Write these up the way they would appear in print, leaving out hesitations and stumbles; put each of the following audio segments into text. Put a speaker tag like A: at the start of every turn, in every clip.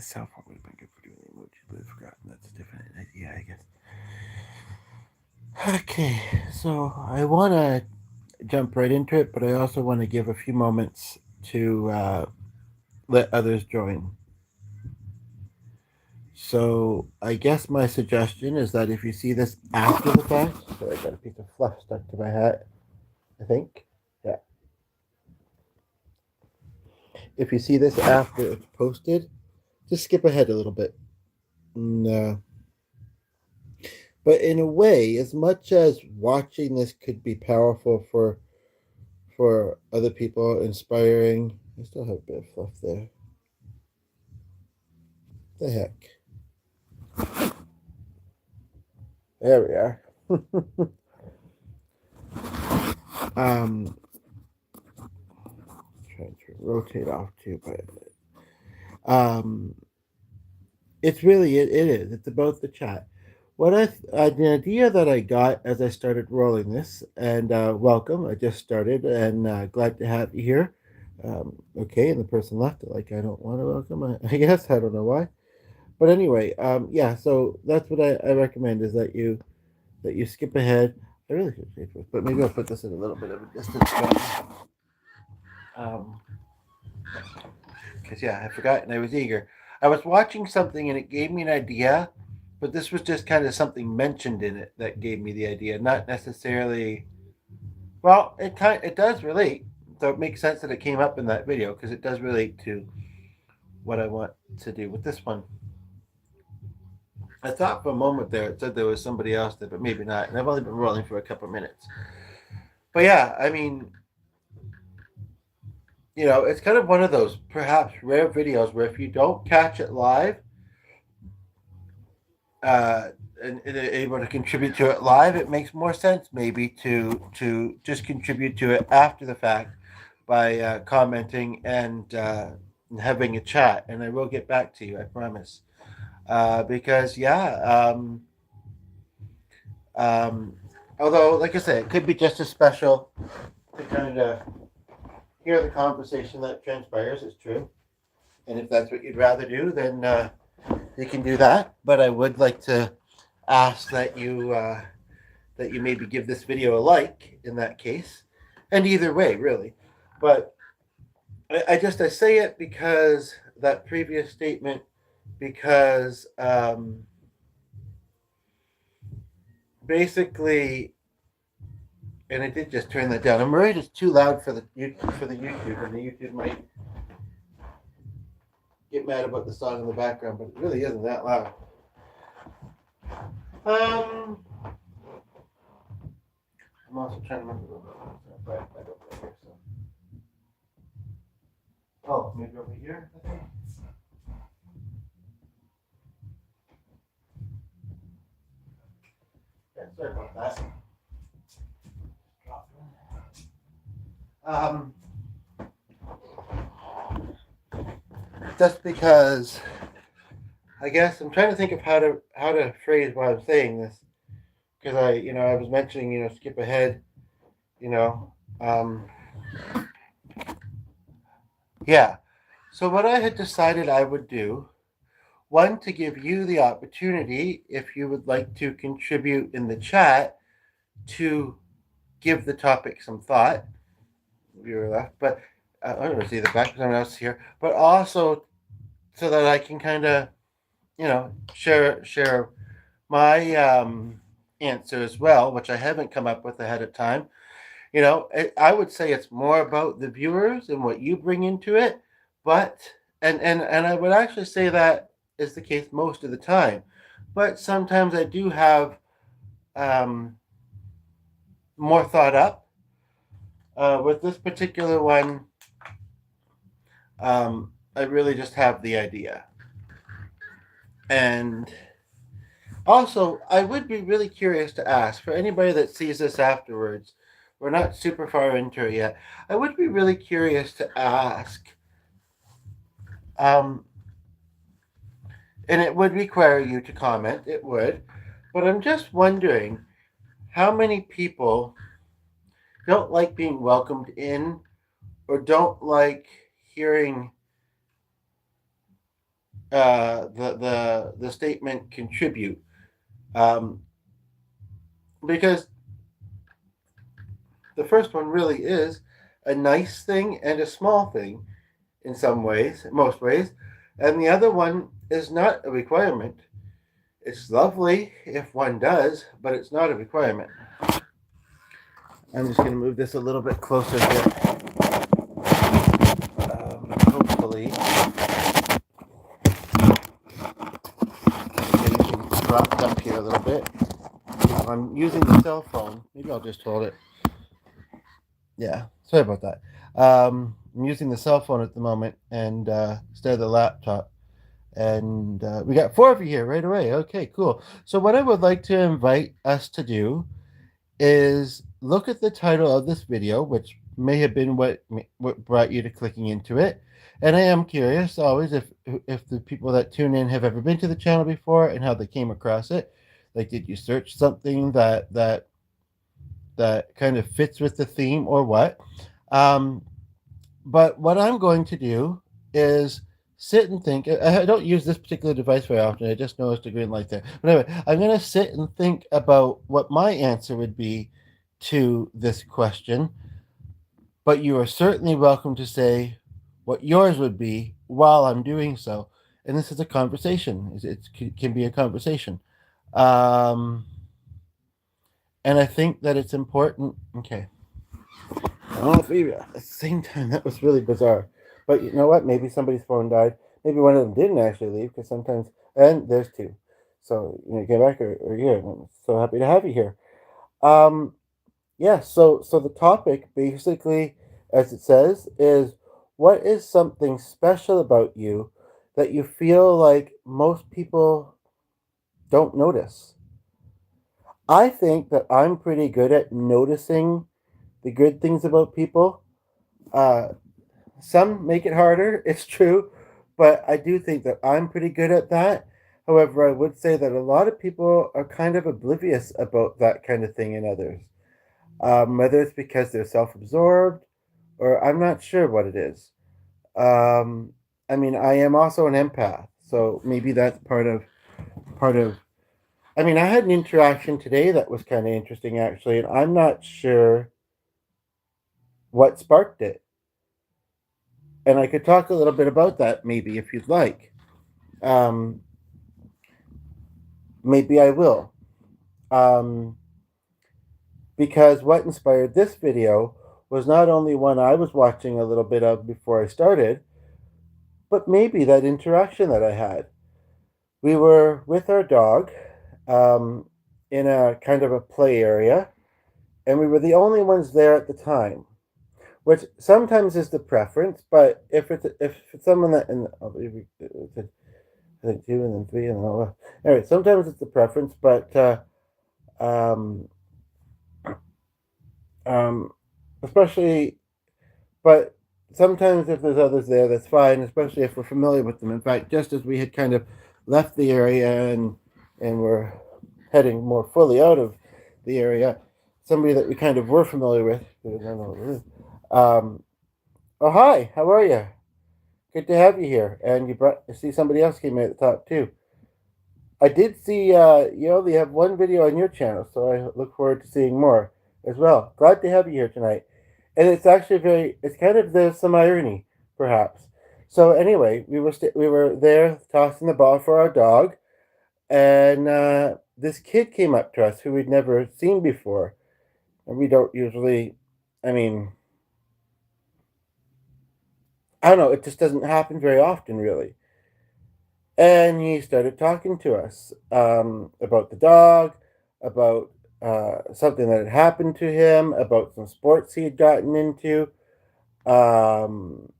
A: cell phone would have been good for doing the emojis, but I've forgotten that's a different idea, I guess. Okay, so I want to jump right into it, but I also want to give a few moments to let others join. So I guess my suggestion is that if you see this after the fact, so I got a piece of fluff stuck to my hat, I think. Yeah. If you see this after it's posted, just skip ahead a little bit. No. But in a way, as much as watching this could be powerful for other people, inspiring, I still have a bit of fluff there. The heck. There we are. um, trying to rotate off too, but it's really it is. It's about the chat. The idea that I got as I started rolling this, and welcome. I just started, and glad to have you here. Okay, and the person left. Like I don't want to welcome. I guess I don't know why, but anyway, yeah. So that's what I recommend is that you skip ahead. I really should say this, but maybe I'll put this in a little bit of a distance. Um, because yeah, I forgot and I was eager. I was watching something and it gave me an idea, but this was just kind of something mentioned in it that gave me the idea, not necessarily. Well, it does relate, so it makes sense that it came up in that video because it does relate to what I want to do with this one. I thought for a moment there it said there was somebody else there, but maybe not. And I've only been rolling for a couple of minutes. But yeah, I mean, it's kind of one of those perhaps rare videos where if you don't catch it live, uh, and able to contribute to it live, it makes more sense maybe to just contribute to it after the fact by commenting and having a chat. And I will get back to you, I promise. Because yeah, um, although like I said, it could be just as special to kind of hear the conversation that transpires. It's true, and if that's what you'd rather do, then you can do that. But I would like to ask that you maybe give this video a like in that case, and either way, really. But I say it because that previous statement, because basically, and I did just turn that down. I'm worried it's too loud for the YouTube, and the YouTube might get mad about the song in the background, but it really isn't that loud. I'm also trying to remember but I don't know here, so. Oh, maybe over here, I think. Yeah, sorry about that. Um, just because I guess I'm trying to think of how to phrase why I'm saying this because I was mentioning skip ahead, you know, um, yeah. So what I had decided I would do, one to give you the opportunity if you would like to contribute in the chat to give the topic some thought. You were left, but I don't know, see the back someone else here, but also so that I can kind of share my answer as well, which I haven't come up with ahead of time. I would say it's more about the viewers and what you bring into it, but and I would actually say that is the case most of the time, but sometimes I do have um, more thought up. With this particular one, I really just have the idea, and also, I would be really curious to ask for anybody that sees this afterwards. We're not super far into it yet. I would be really curious to ask, um, and it would require you to comment. It would, but I'm just wondering how many people don't like being welcomed in, or don't like hearing the statement contribute, um, because the first one really is a nice thing and a small thing in some ways, most ways, and the other one is not a requirement. It's lovely if one does, but it's not a requirement. I'm just going to move this a little bit closer here. Hopefully, getting dropped up here a little bit. I'm using the cell phone. Maybe I'll just hold it. Yeah, sorry about that. I'm using the cell phone at the moment and instead of the laptop. And we got four of you here right away. Okay, cool. So, what I would like to invite us to do is look at the title of this video, which may have been what brought you to clicking into it. And I am curious always if the people that tune in have ever been to the channel before and how they came across it. Like, did you search something that kind of fits with the theme or what? Um, but what I'm going to do is sit and think. I don't use this particular device very often. I just noticed a green light there. But anyway, I'm going to sit and think about what my answer would be to this question. But you are certainly welcome to say what yours would be while I'm doing so. And this is a conversation. It can be a conversation. Um, and I think that it's important. Okay. I don't know if we, at the same time, that was really bizarre. But you know what? Maybe somebody's phone died. Maybe one of them didn't actually leave because sometimes, and there's two. So, get back or here. I'm so happy to have you here. Um, yeah, so the topic basically, as it says, is what is something special about you that you feel like most people don't notice? I think that I'm pretty good at noticing the good things about people. Uh, Some make it harder, it's true, but I do think that I'm pretty good at that. However, I would say that a lot of people are kind of oblivious about that kind of thing in others. Whether it's because they're self absorbed or I'm not sure what it is. Um, I mean, I am also an empath, so maybe that's part of. I mean, I had an interaction today that was kind of interesting actually, and I'm not sure what sparked it. And I could talk a little bit about that maybe if you'd like. Um, Maybe I will. Um, because what inspired this video was not only one I was watching a little bit of before I started, but maybe that interaction that I had. We were with our dog um, in a kind of a play area, and we were the only ones there at the time, which sometimes is the preference. But if it's someone that and I think two and then three and then anyway, sometimes it's the preference, but um, um, especially, but sometimes if there's others there, that's fine, especially if we're familiar with them. In fact, just as we had kind of left the area and we're heading more fully out of the area, somebody that we kind of were familiar with, um, oh hi, how are you? Good to have you here. And I see somebody else came in at the top too. I did see you only have one video on your channel, so I look forward to seeing more as well. Glad to have you here tonight. And it's actually it's kind of, there's some irony, perhaps. So anyway, we were there tossing the ball for our dog, and this kid came up to us who we'd never seen before. And we don't usually, I mean, I don't know, it just doesn't happen very often, really. And he started talking to us about the dog, about something that had happened to him, about some sports he had gotten into. Um,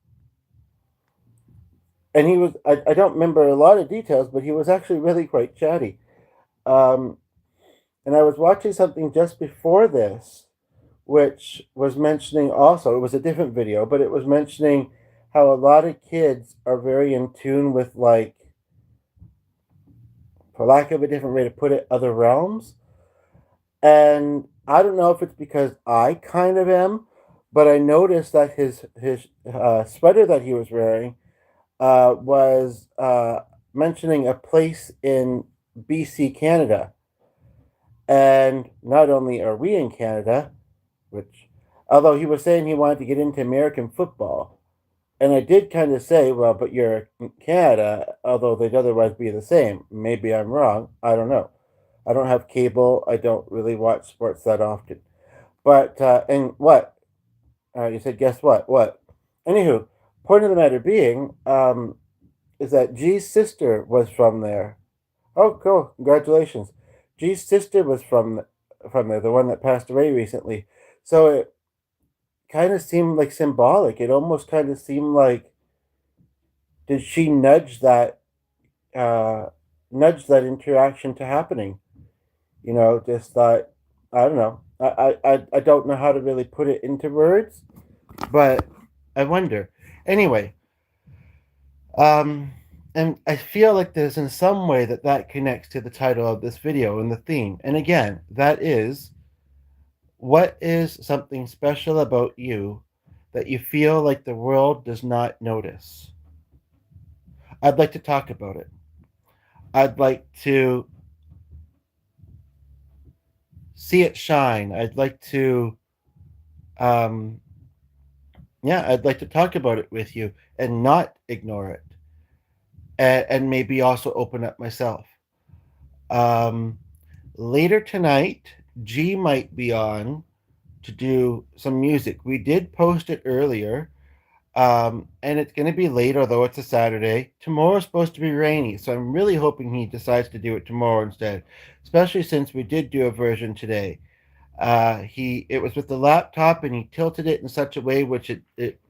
A: and I don't remember a lot of details, but he was actually really quite chatty. Um, and I was watching something just before this, which was mentioning also, it was a different video, but it was mentioning how a lot of kids are very in tune with, like, for lack of a different way to put it, other realms. And I don't know if it's because I kind of am, but I noticed that his sweater that he was wearing was mentioning a place in BC, Canada. And not only are we in Canada, which, although he was saying he wanted to get into American football, and I did kind of say, well, but you're in Canada, although they'd otherwise be the same. Maybe I'm wrong. I don't know. I don't have cable. I don't really watch sports that often. But, and what? You said, guess what? What? Anywho, point of the matter being, is that G's sister was from there. Oh, cool! Congratulations. G's sister was from there, the one that passed away recently. So it kind of seemed like symbolic. It almost kind of seemed like did she uh, nudge that interaction to happening? Just thought I don't know. I don't know how to really put it into words, but I wonder. Anyway, Um, and I feel like there's in some way that connects to the title of this video and the theme. And again, that is what is something special about you that you feel like the world does not notice? I'd like to talk about it. I'd like to see it shine. Um, I'd like to talk about it with you and not ignore it, and maybe also open up myself. Um, Later tonight, G might be on to do some music. We did post it earlier, and it's going to be late, although it's a Saturday. Tomorrow's supposed to be rainy, so I'm really hoping he decides to do it tomorrow instead, especially since we did do a version today. It was with the laptop, and he tilted it in such a way which it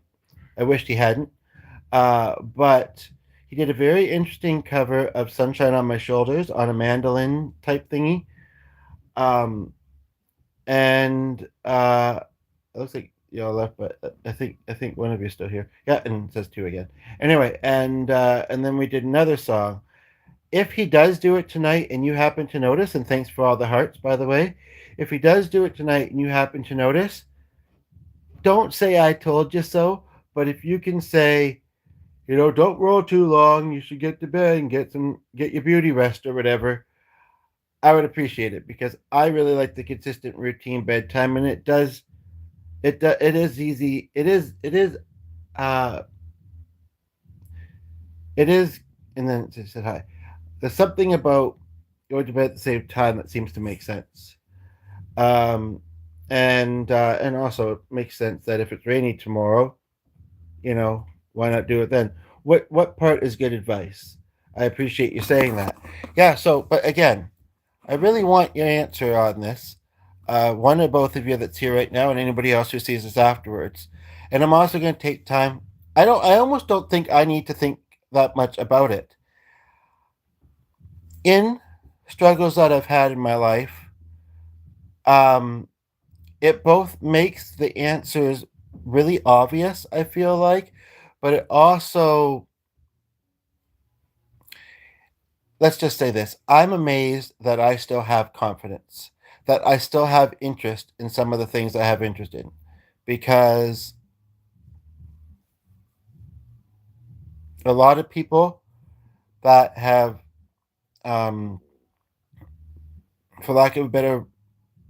A: I wished he hadn't. But he did a very interesting cover of "Sunshine on My Shoulders" on a mandolin type thingy. Um, and it looks like y'all left, but I think one of you is still here. Yeah, and it says two again. Anyway, and then we did another song. If he does do it tonight, and you happen to notice, and thanks for all the hearts, by the way. If he does do it tonight, and you happen to notice, don't say I told you so. But if you can say, don't roll too long. You should get to bed and get your beauty rest or whatever. I would appreciate it because I really like the consistent routine bedtime, and it is easy. Uh, it is, and then it said hi. There's something about going to bed at the same time that seems to make sense. Um, and also it makes sense that if it's rainy tomorrow, why not do it then? What part is good advice? I appreciate you saying that. Yeah. So, but again, I really want your answer on this. One or both of you that's here right now, and anybody else who sees this afterwards. And I'm also going to take time. I almost don't think I need to think that much about it. In struggles that I've had in my life, um, it both makes the answers really obvious, I feel like, but it also, let's just say this, I'm amazed that I still have confidence, that I still have interest in some of the things I have interest in, because a lot of people that have, um, for lack of a better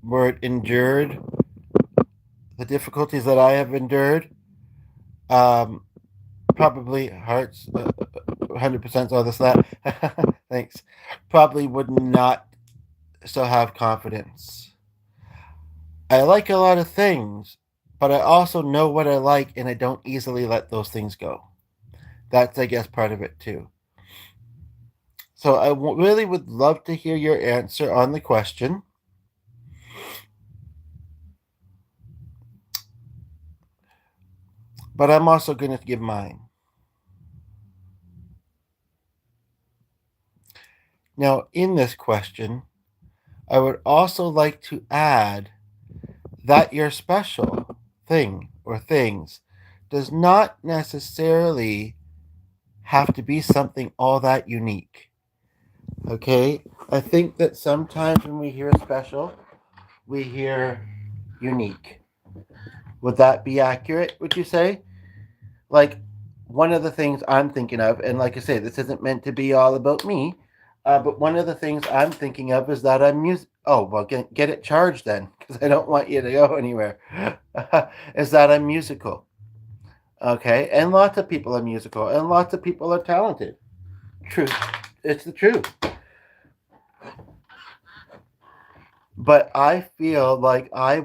A: word, endured the difficulties that I have endured, um, probably hearts, 100% all this that. Thanks. Probably would not still have confidence. I like a lot of things, but I also know what I like, and I don't easily let those things go. That's, I guess, part of it too. So really would love to hear your answer on the question. But I'm also going to give mine. Now, in this question, I would also like to add that your special thing or things does not necessarily have to be something all that unique. Okay? I think that sometimes when we hear special, we hear unique. Would that be accurate, would you say? Like, one of the things I'm thinking of, and like I say, this isn't meant to be all about me, but one of the things I'm thinking of is that I'm music. Oh well, get it charged then, because I don't want you to go anywhere. Is that I'm musical, okay? And lots of people are musical, and lots of people are talented. Truth, it's the truth. But I feel like I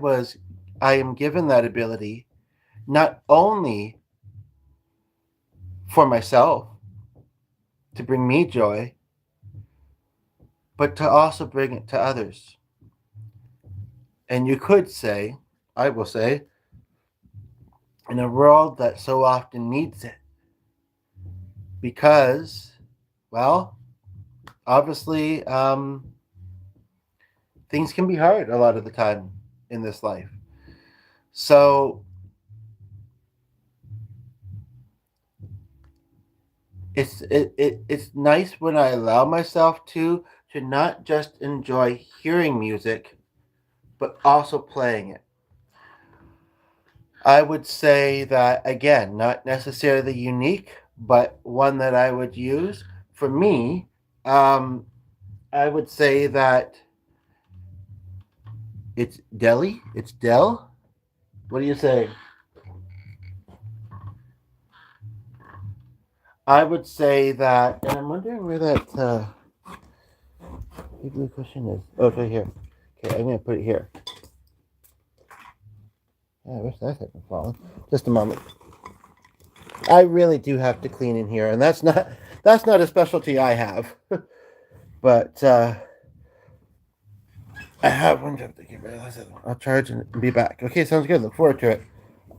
A: am given that ability not only for myself to bring me joy, but to also bring it to others. And you could say, I will say, in a world that so often needs it, because, well, obviously, things can be hard a lot of the time in this life. So it's nice when I allow myself to not just enjoy hearing music, but also playing it. I would say that again, not necessarily unique, but one that I would use for me. Um, I would say that it's Delhi. It's Dell. What do you say? I would say that, and I'm wondering where that blue cushion is. Oh, it's right here. Okay, I'm gonna put it here. Yeah, I wish that hadn't fallen. Just a moment. I really do have to clean in here, and that's not a specialty I have, but I have one job to keep it. I'll charge and be back. Okay, sounds good. Look forward to it.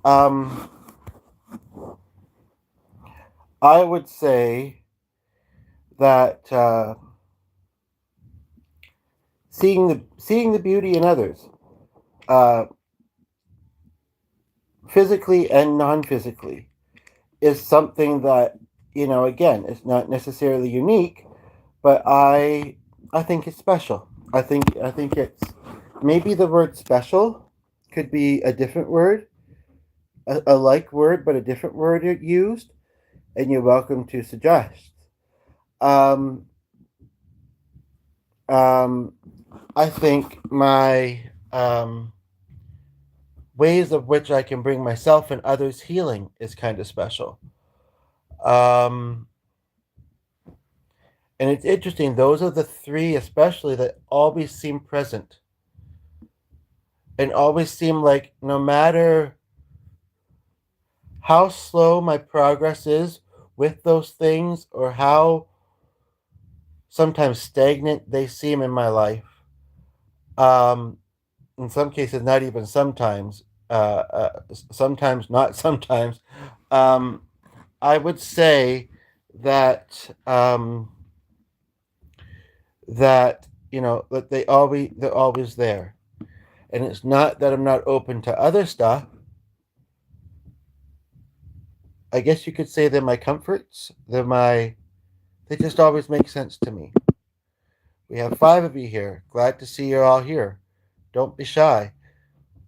A: Um, I would say that seeing the beauty in others, uh, physically and non-physically, is something that, again, it's not necessarily unique, but I think it's special. I think it's maybe the word special could be a different word, a like word, but a different word used, and you're welcome to suggest. Um, um, I think my ways of which I can bring myself and others healing is kind of special. Um, and it's interesting, those are the three, especially, that always seem present and always seem like no matter how slow my progress is with those things or how sometimes stagnant they seem in my life. Um, in some cases, not even sometimes, sometimes, not sometimes. Um, I would say that that they're always there, and it's not that I'm not open to other stuff. I guess you could say they're my comforts. They just always make sense to me. We have five of you here. Glad to see you're all here. Don't be shy.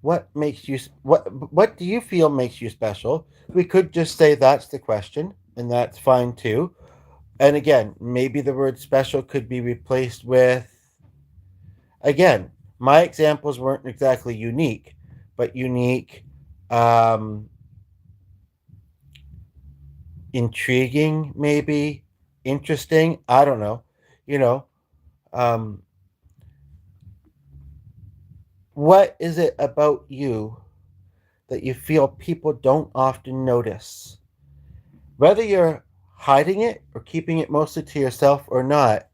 A: What do you feel makes you special? We could just say that's the question, and that's fine too. And again, maybe the word special could be replaced with, again, my examples weren't exactly unique, but unique, um, intriguing, maybe interesting. I don't know. You know, um, what is it about you that you feel people don't often notice? Whether you're hiding it or keeping it mostly to yourself or not,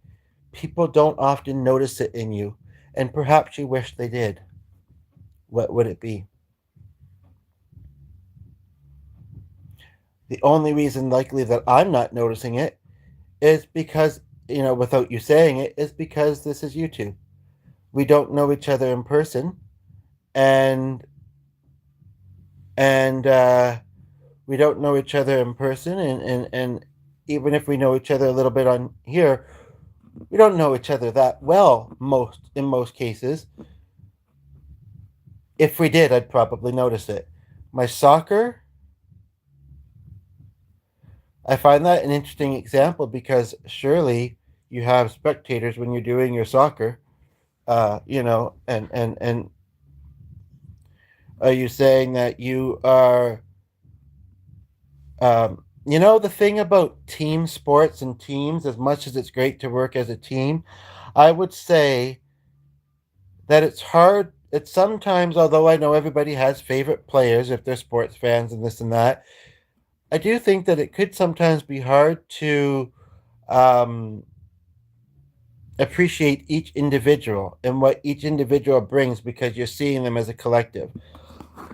A: people don't often notice it in you, and perhaps you wish they did. What would it be? The only reason likely that I'm not noticing it is because, without you saying it, is because this is YouTube. We don't know each other in person, and and we don't know each other in person, and even if we know each other a little bit on here, we don't know each other that well in most cases. If we did, I'd probably notice it. My soccer I find that an interesting example because surely you have spectators when you're doing your soccer, and are you saying that you are, the thing about team sports and teams, as much as it's great to work as a team, I would say that it's hard. It's sometimes, although I know everybody has favorite players if they're sports fans and this and that, I do think that it could sometimes be hard to um, appreciate each individual and what each individual brings because you're seeing them as a collective.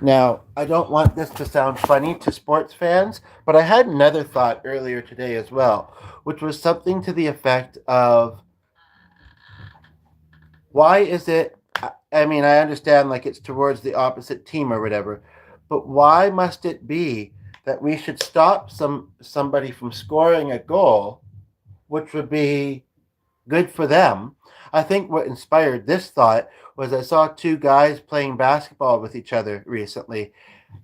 A: Now, I don't want this to sound funny to sports fans, but I had another thought earlier today as well, which was something to the effect of why is it? I mean, I understand like it's towards the opposite team or whatever, but why must it be that we should stop somebody from scoring a goal, which would be good for them? I think what inspired this thought was I saw two guys playing basketball with each other recently,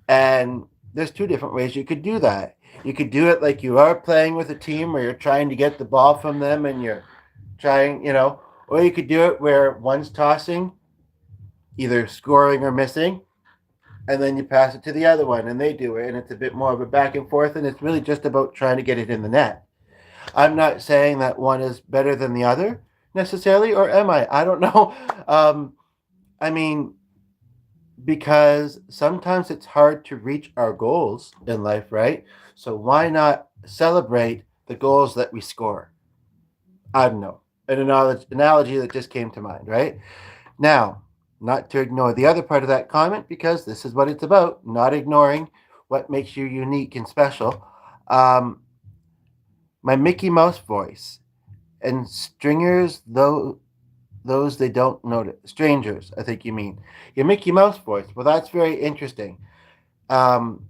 A: and there's two different ways you could do that. You could do it like you are playing with a team where you're trying to get the ball from them and you're trying, or you could do it where one's tossing, either scoring or missing, and then you pass it to the other one and they do it. And it's a bit more of a back and forth, and it's really just about trying to get it in the net. I'm not saying that one is better than the other necessarily, or am I? I don't know. I mean, because sometimes it's hard to reach our goals in life, right? So why not celebrate the goals that we score? I don't know. An analogy that just came to mind, right? Now, not to ignore the other part of that comment because this is what it's about, not ignoring what makes you unique and special. Um, my Mickey Mouse voice and stringers, though those they don't notice. Strangers, I think you mean. Your Mickey Mouse voice. Well, that's very interesting. Um,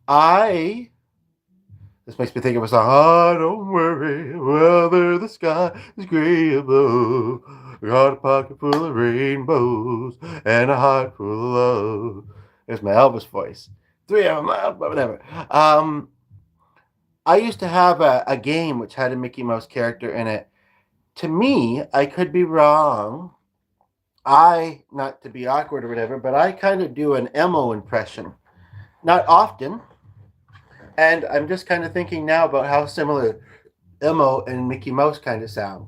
A: I. This makes me think of a song. Oh, don't worry, whether the sky is gray above. Got a pocket full of rainbows and a heart full of love. There's my Elvis voice. Three of them, but whatever. I used to have a game which had a Mickey Mouse character in it. To me, I could be wrong. Not to be awkward or whatever, but I kind of do an Emo impression. Not often. And I'm just kind of thinking now about how similar Emo and Mickey Mouse kind of sound.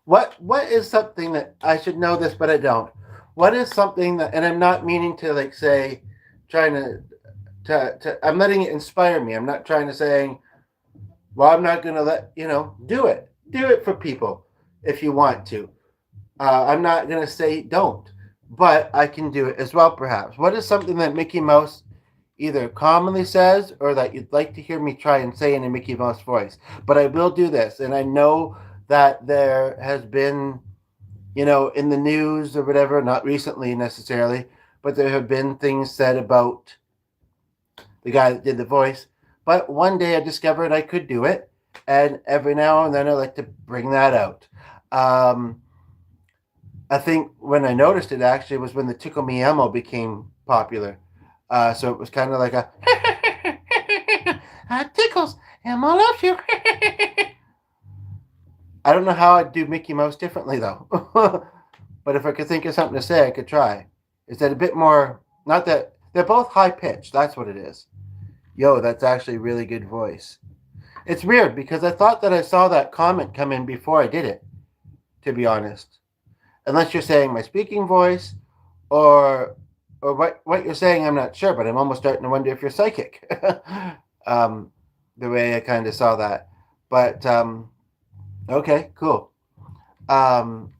A: What is something that I should know this, but I don't? What is something that, and I'm not meaning to like say, trying to I'm letting it inspire me. I'm not trying to saying, well, I'm not going to do it for people if you want to. I'm not going to say don't, but I can do it as well, perhaps. What is something that Mickey Mouse either commonly says or that you'd like to hear me try and say in a Mickey Mouse voice? But I will do this, and I know that there has been, in the news or whatever, not recently necessarily, but there have been things said about the guy that did the voice. But one day I discovered I could do it, and every now and then I like to bring that out. I think when I noticed it actually was when the Tickle Me Elmo became popular. So it was kind of like a tickles Elmo loves you. I don't know how I'd do Mickey Mouse differently though. But if I could think of something to say, I could try. Is that a bit more? Not that they're both high pitched. That's what it is. Yo, that's actually a really good voice. It's weird because I thought that I saw that comment come in before I did it. To be honest, unless you're saying my speaking voice or what you're saying, I'm not sure, but I'm almost starting to wonder if you're psychic. The way I kind of saw that, but okay, cool. Um,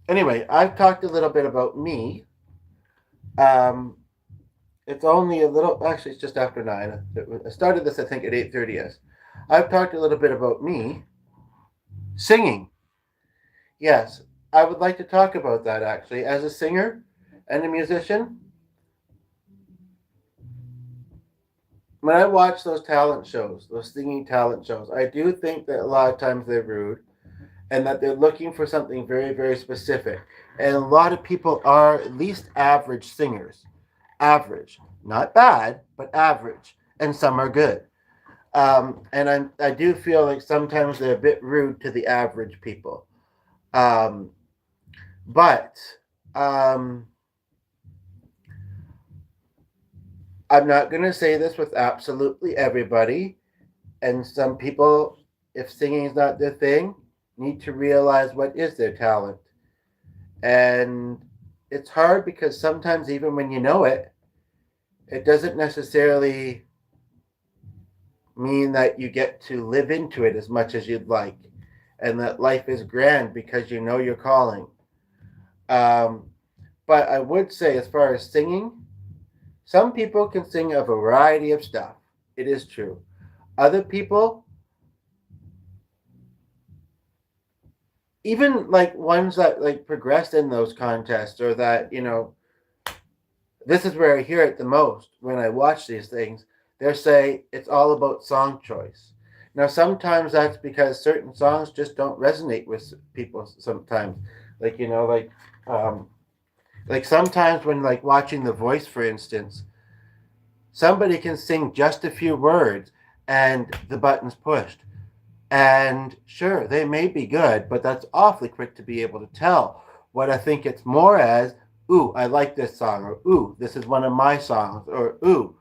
A: anyway, I've talked a little bit about me. Um, it's only a little. Actually, it's just after 9. I started this, I think, at 8:30. Yes, I've talked a little bit about me singing. Yes, I would like to talk about that actually. As a singer and a musician, when I watch those talent shows, those singing talent shows, I do think that a lot of times they're rude and that they're looking for something very, very specific. And a lot of people are at least average singers. Average. Not bad, but average. And some are good. And I do feel like sometimes they're a bit rude to the average people. Um, but um, I'm not going to say this with absolutely everybody. And some people, if singing is not their thing, need to realize what is their talent. And it's hard because sometimes, even when you know it, it doesn't necessarily mean that you get to live into it as much as you'd like, and that life is grand because you know your calling. Um, but I would say, as far as singing, some people can sing a variety of stuff. It is true. Other people, even like ones that like progressed in those contests, or that, this is where I hear it the most when I watch these things. They say it's all about song choice. Now, sometimes that's because certain songs just don't resonate with people. Sometimes, like um, like sometimes when like watching The Voice, for instance, somebody can sing just a few words and the button's pushed. And sure, they may be good, but that's awfully quick to be able to tell. What I think it's more as, ooh, I like this song, or ooh, this is one of my songs, or ooh,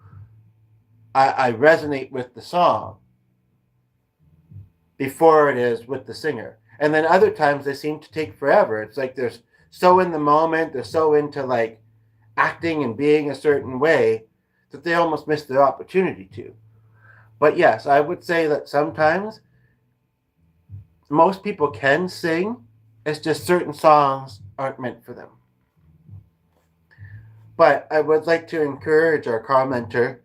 A: I resonate with the song before it is with the singer. And then other times they seem to take forever. It's like they're so in the moment, they're so into like acting and being a certain way that they almost miss their opportunity to. But yes, I would say that sometimes most people can sing. It's just certain songs aren't meant for them. But I would like to encourage our commenter,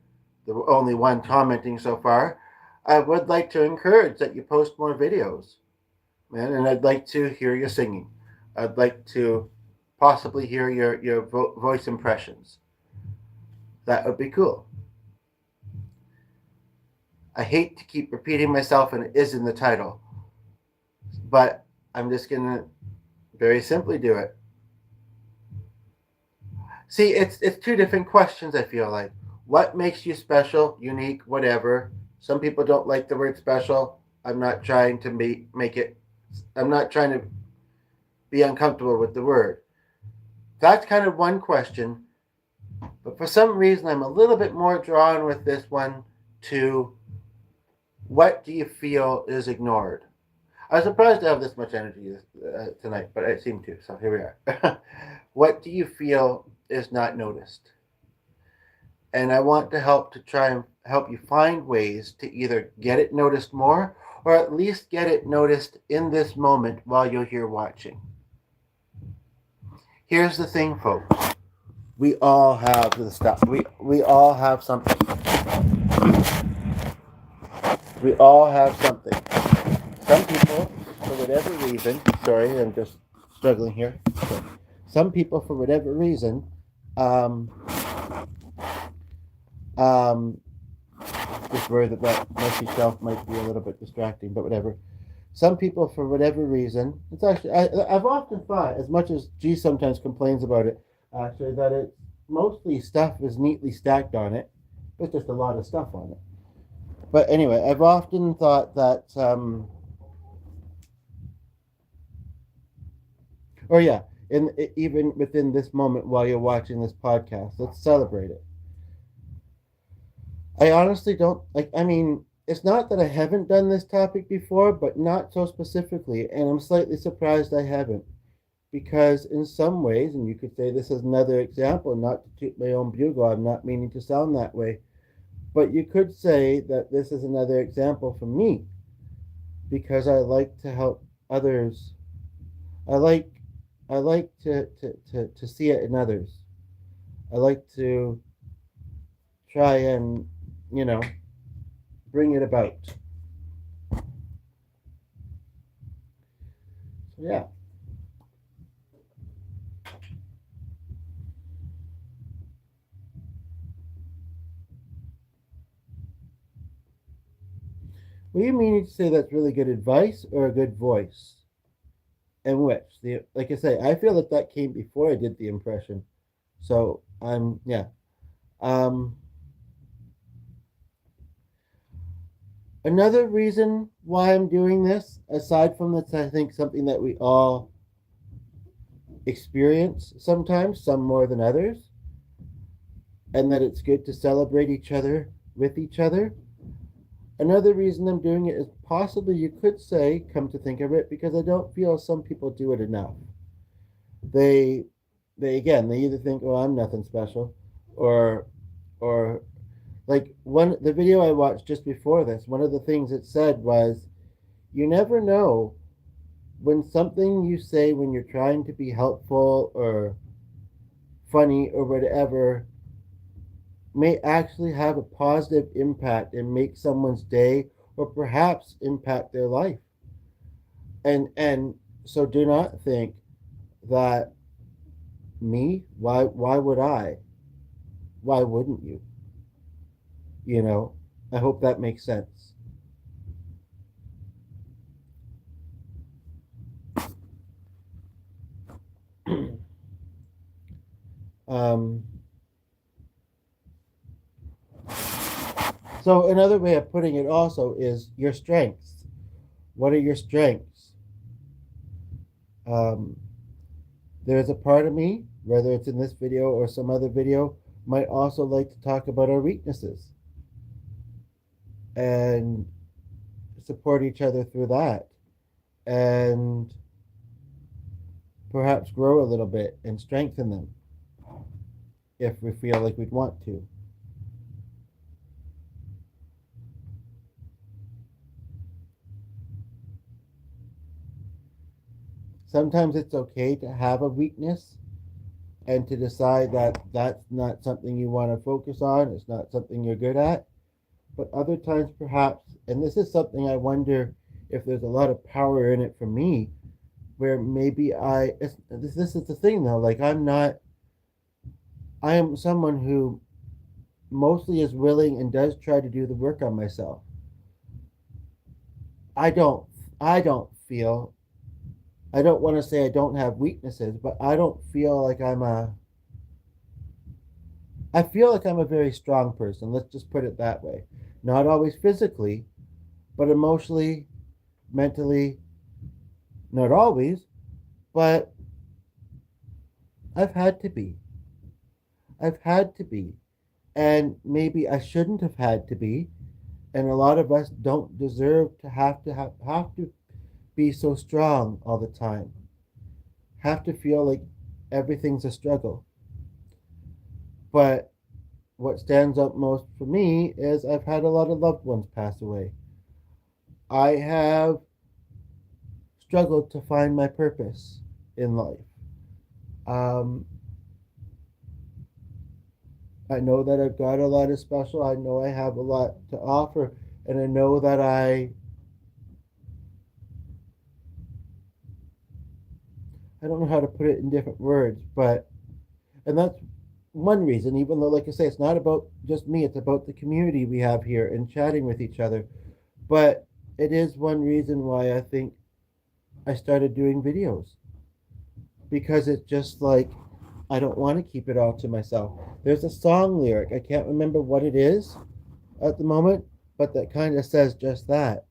A: the only one commenting so far, I would like to encourage that you post more videos, man. And I'd like to hear you singing. I'd like to possibly hear your voice impressions. That would be cool. I hate to keep repeating myself, and it is in the title, but I'm just going to very simply do it. See, it's two different questions, I feel like. What makes you special, unique, whatever? Some people don't like the word special. I'm not trying to make it, I'm not trying to be uncomfortable with the word. That's kind of one question. But for some reason, I'm a little bit more drawn with this one to what do you feel is ignored? I was surprised to have this much energy tonight, but I seem to, so here we are. What do you feel is not noticed? And I want to help to try and help you find ways to either get it noticed more, or at least get it noticed in this moment while you're here watching. Here's the thing, folks. We all have the stuff. We all have something. We all have something. Some people, for whatever reason, sorry, I'm just struggling here. Some people, for whatever reason, um, um, this word that messy shelf might be a little bit distracting, but whatever. Some people, for whatever reason, it's actually I've often thought, as much as G sometimes complains about it, actually, that it mostly stuff is neatly stacked on it. There's just a lot of stuff on it. But anyway, I've often thought that, or yeah, even within this moment while you're watching this podcast, let's celebrate it. I honestly don't like. I mean, it's not that I haven't done this topic before, but not so specifically, and I'm slightly surprised I haven't, because in some ways, and you could say this is another example, not to toot my own bugle, I'm not meaning to sound that way, but you could say that this is another example for me, because I like to help others. I like I like to see it in others. I like to try and, you know, bring it about. So yeah. What do you mean to say that's really good advice or a good voice? And which? The like I say, I feel that that came before I did the impression. So I'm yeah. Um, Another reason why I'm doing this, aside from this, I think something that we all experience sometimes, some more than others, and that it's good to celebrate each other with each other. Another reason I'm doing it is possibly you could say, come to think of it, because I don't feel some people do it enough. They they either think, oh, I'm nothing special, or or like one the video I watched just before this, one of the things it said was, you never know when something you say when you're trying to be helpful or funny or whatever may actually have a positive impact and make someone's day or perhaps impact their life. And so do not think that me, why would I? Why wouldn't you? You know, I hope that makes sense. um, so another way of putting it also is your strengths. What are your strengths? Um, there's a part of me, whether it's in this video or some other video, might also like to talk about our weaknesses and support each other through that, and perhaps grow a little bit and strengthen them if we feel like we'd want to. Sometimes it's okay to have a weakness and to decide that that's not something you want to focus on, it's not something you're good at. But other times, perhaps, and this is something I wonder if there's a lot of power in it for me, where maybe this is the thing though, like I am someone who mostly is willing and does try to do the work on myself. I don't, I don't feel, I don't want to say I don't have weaknesses, but I don't feel like I feel like I'm a very strong person. Let's just put it that way. Not always physically, but emotionally, mentally, not always, but I've had to be. I've had to be. And maybe I shouldn't have had to be. And a lot of us don't deserve to have to be so strong all the time. Have to feel like everything's a struggle. But what stands out most for me is I've had a lot of loved ones pass away. I have struggled to find my purpose in life. Um, I know that I've got a lot of special. I know I have a lot to offer, and I know that I don't know how to put it in different words, but and that's one reason. Even though, like I say, it's not about just me; it's about the community we have here and chatting with each other. But it is one reason why I think I started doing videos, because it's just like I don't want to keep it all to myself. There's a song lyric, I can't remember what it is at the moment, but that kind of says just that.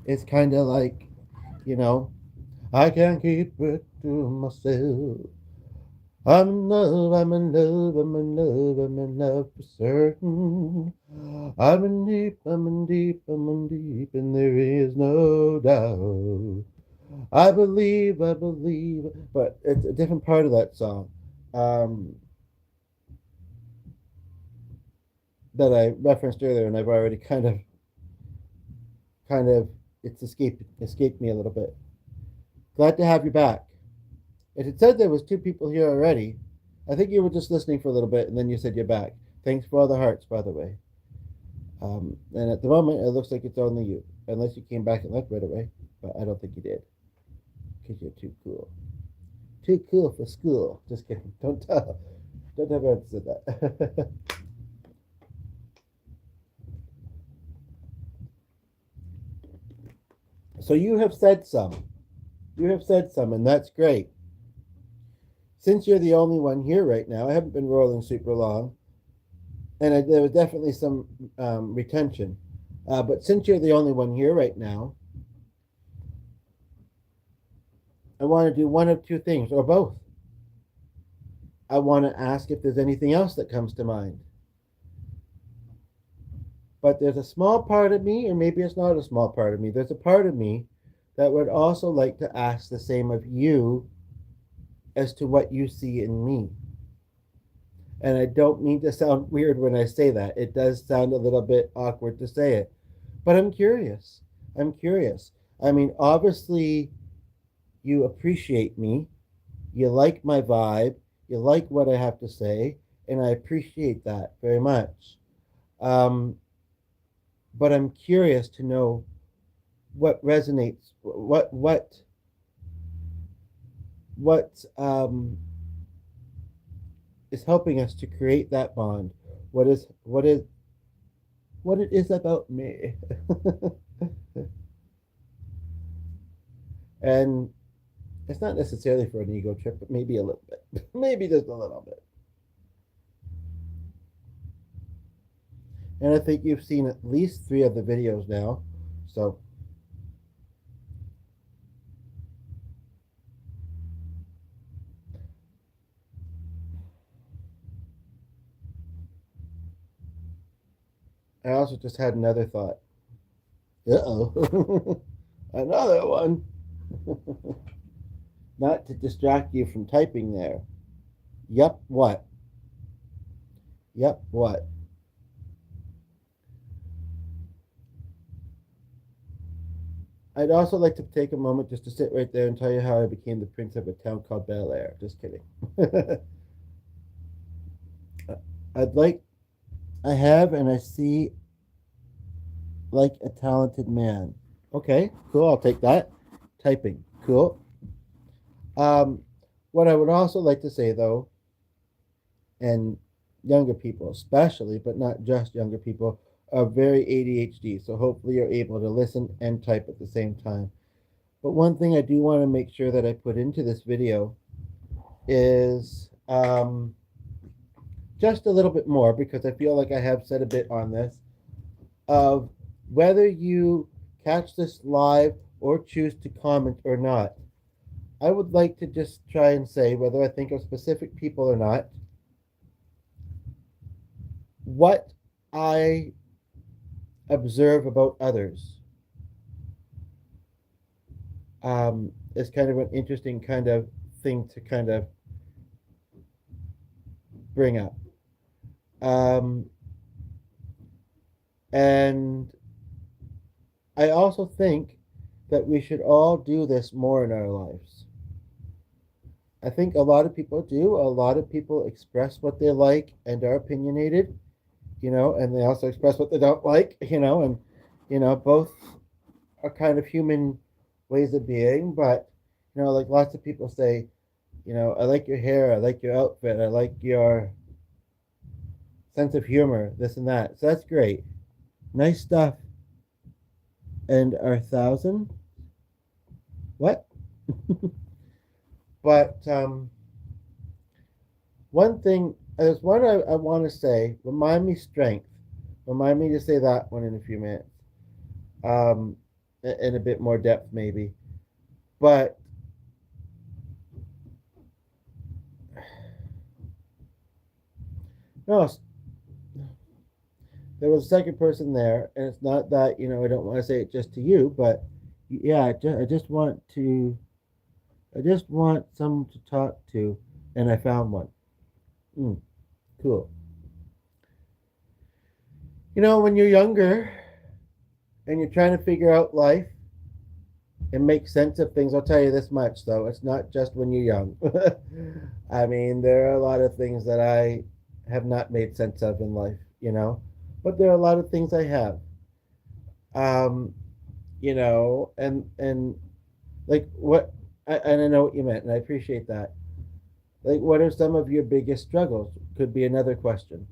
A: It's kind of like, you know, I can't keep it to myself. I'm in love, I'm in love, I'm in love, I'm in love for certain. I'm in deep, I'm in deep, I'm in deep, and there is no doubt. I believe, but it's a different part of that song um, that I referenced earlier, and I've already kind of, it's escaped me a little bit. Glad to have you back. It had said there was two people here already. I think you were just listening for a little bit, and then you said you're back. Thanks for all the hearts, by the way. And at the moment, it looks like it's only you, unless you came back and left right away. But I don't think you did, because you're too cool. Too cool for school. Just kidding. Don't tell. Don't ever have said that. So you have said some. You have said some, and that's great. Since you're the only one here right now, I haven't been rolling super long, and there was definitely some retention. But since you're the only one here right now, I want to do one of two things, or both. I want to ask if there's anything else that comes to mind. But there's a small part of me, or maybe it's not a small part of me, there's a part of me that would also like to ask the same of you as to what you see in me. And I don't mean to sound weird when I say that. It does sound a little bit awkward to say it. But I'm curious. I'm curious. I mean, obviously, you appreciate me. You like my vibe. You like what I have to say. And I appreciate that very much. Um, but I'm curious to know what resonates, what is helping us to create that bond. What it is about me. And it's not necessarily for an ego trip, but maybe a little bit. Maybe just a little bit. And I think you've seen at least 3 of the videos now. So I also just had another thought. Uh-oh. Another one. Not to distract you from typing there. Yep, what? Yep, what? I'd also like to take a moment just to sit right there and tell you how I became the prince of a town called Bel Air. Just kidding. I'd like, I have and I see like a talented man. Okay, cool. I'll take that. Typing. Cool. Um, what I would also like to say though, and younger people especially, but not just younger people, are very ADHD. So hopefully you're able to listen and type at the same time. But one thing I do want to make sure that I put into this video is just a little bit more, because I feel like I have said a bit on this, of whether you catch this live or choose to comment or not. I would like to just try and say, whether I think of specific people or not, what I observe about others is kind of an interesting kind of thing to kind of bring up. And I also think that we should all do this more in our lives. I think a lot of people do. A lot of people express what they like and are opinionated, and they also express what they don't like, and, both are kind of human ways of being. But, like lots of people say, I like your hair, I like your outfit, I like your sense of humor, this and that. So that's great. Nice stuff. And our 1,000? What? But one thing, there's one I want to say, remind me strength. Remind me to say that one in a few minutes. In a bit more depth, maybe. But no, there was a second person there, and it's not that, I don't want to say it just to you, but yeah, I just want someone to talk to, and I found one. Cool. When you're younger and you're trying to figure out life and make sense of things, I'll tell you this much, though. It's not just when you're young. I mean, there are a lot of things that I have not made sense of in life, but there are a lot of things I have. And like what, and I know what you meant, and I appreciate that. Like, what are some of your biggest struggles? Could be another question.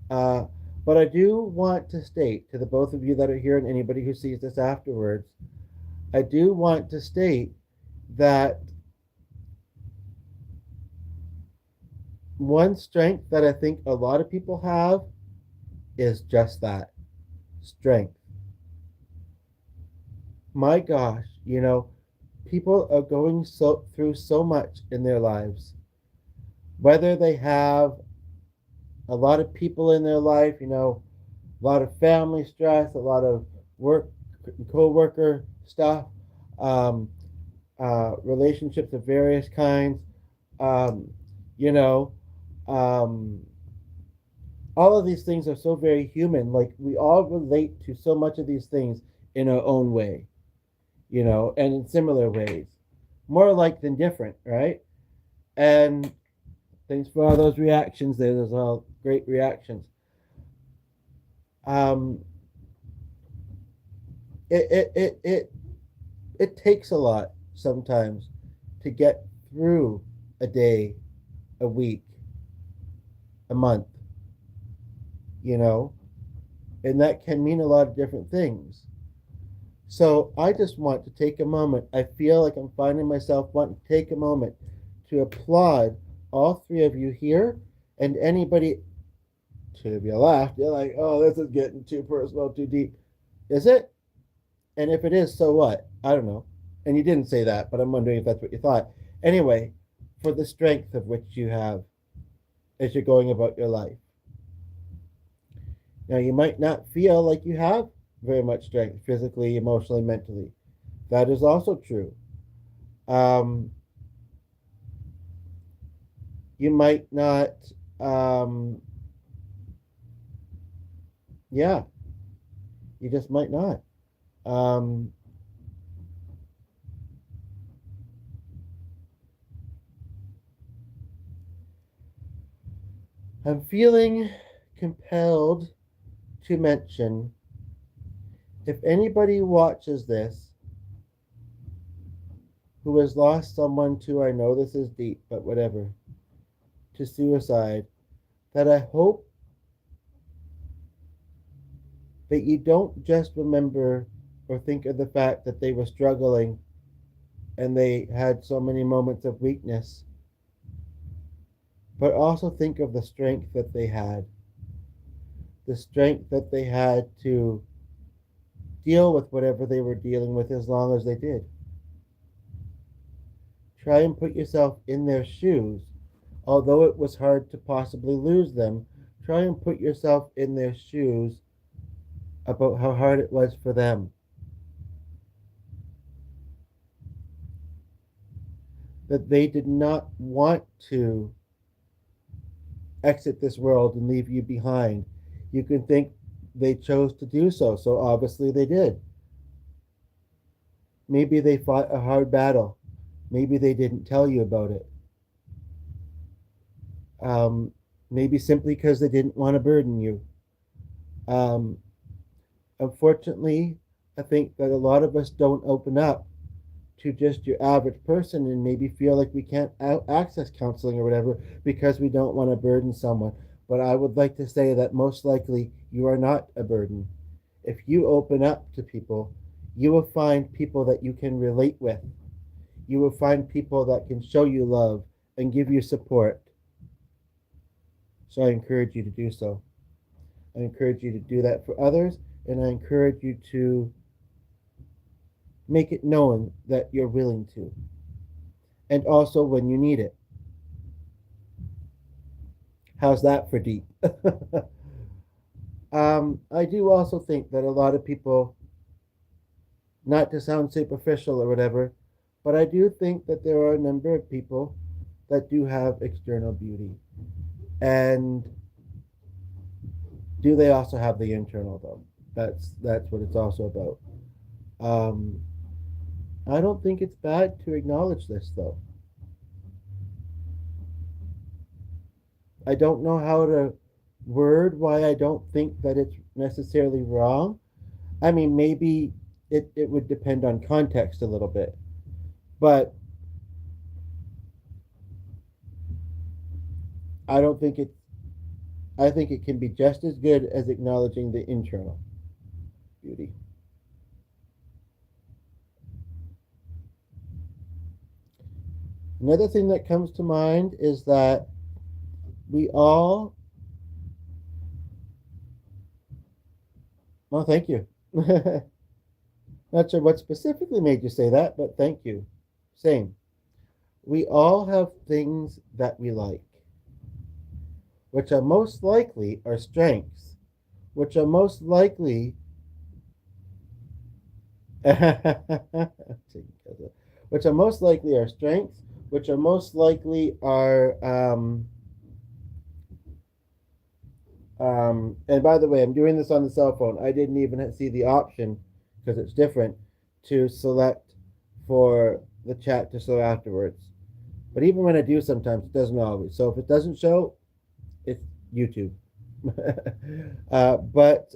A: But I do want to state to the both of you that are here and anybody who sees this afterwards, I do want to state that one strength that I think a lot of people have is just that, strength. my gosh, people are going through so much in their lives. Whether they have a lot of people in their life, a lot of family stress, a lot of work, co-worker stuff, um, relationships of various kinds, um, you know, um, all of these things are so very human. Like we all relate to so much of these things in our own way, and in similar ways, more alike than different, right? And thanks for all those reactions there. Those are all great reactions. Um, it takes a lot sometimes to get through a day, a week, a month, you know, and that can mean a lot of different things. So I just want to take a moment. I feel like I'm finding myself wanting to take a moment to applaud all three of you here and anybody. To be laughed, you're like, oh, this is getting too personal, too deep. Is it? And if it is, so what? I don't know. And you didn't say that, but I'm wondering if that's what you thought. Anyway, for the strength of which you have as you're going about your life. Now, you might not feel like you have very much strength physically, emotionally, mentally. That is also true. Um, you might not, um, yeah, you just might not. Um, I'm feeling compelled to mention if anybody watches this who has lost someone to, I know this is deep, but whatever, to suicide, that I hope that you don't just remember or think of the fact that they were struggling and they had so many moments of weakness, but also think of the strength that they had, the strength that they had to deal with whatever they were dealing with as long as they did. Try and put yourself in their shoes. Although it was hard to possibly lose them, try and put yourself in their shoes about how hard it was for them. That they did not want to exit this world and leave you behind. You can think they chose to do so, so obviously they did. Maybe they fought a hard battle. Maybe they didn't tell you about it. Um, Maybe simply because they didn't want to burden you. Um, Unfortunately, I think that a lot of us don't open up to just your average person and maybe feel like we can't access counseling or whatever because we don't want to burden someone. But I would like to say that most likely you are not a burden. If you open up to people, you will find people that you can relate with. You will find people that can show you love and give you support. So I encourage you to do so. I encourage you to do that for others, and I encourage you to make it known that you're willing to. And also when you need it. How's that for deep? I do also think that a lot of people, not to sound superficial or whatever, but I do think that there are a number of people that do have external beauty. And do they also have the internal though? That's what it's also about. Um, I don't think it's bad to acknowledge this though. I don't know how to word why I don't think that it's necessarily wrong. I mean, maybe it would depend on context a little bit. But I don't think it I think it can be just as good as acknowledging the internal beauty. Another thing that comes to mind is that we all, well, thank you. Not sure what specifically made you say that, but thank you. Same. We all have things that we like, which are most likely our strengths, which are most likely which are most likely our strengths, which are most likely our and by the way, I'm doing this on the cell phone. I didn't even see the option because it's different to select for the chat to show afterwards. But even when I do, sometimes it doesn't always. So if it doesn't show, it's YouTube. But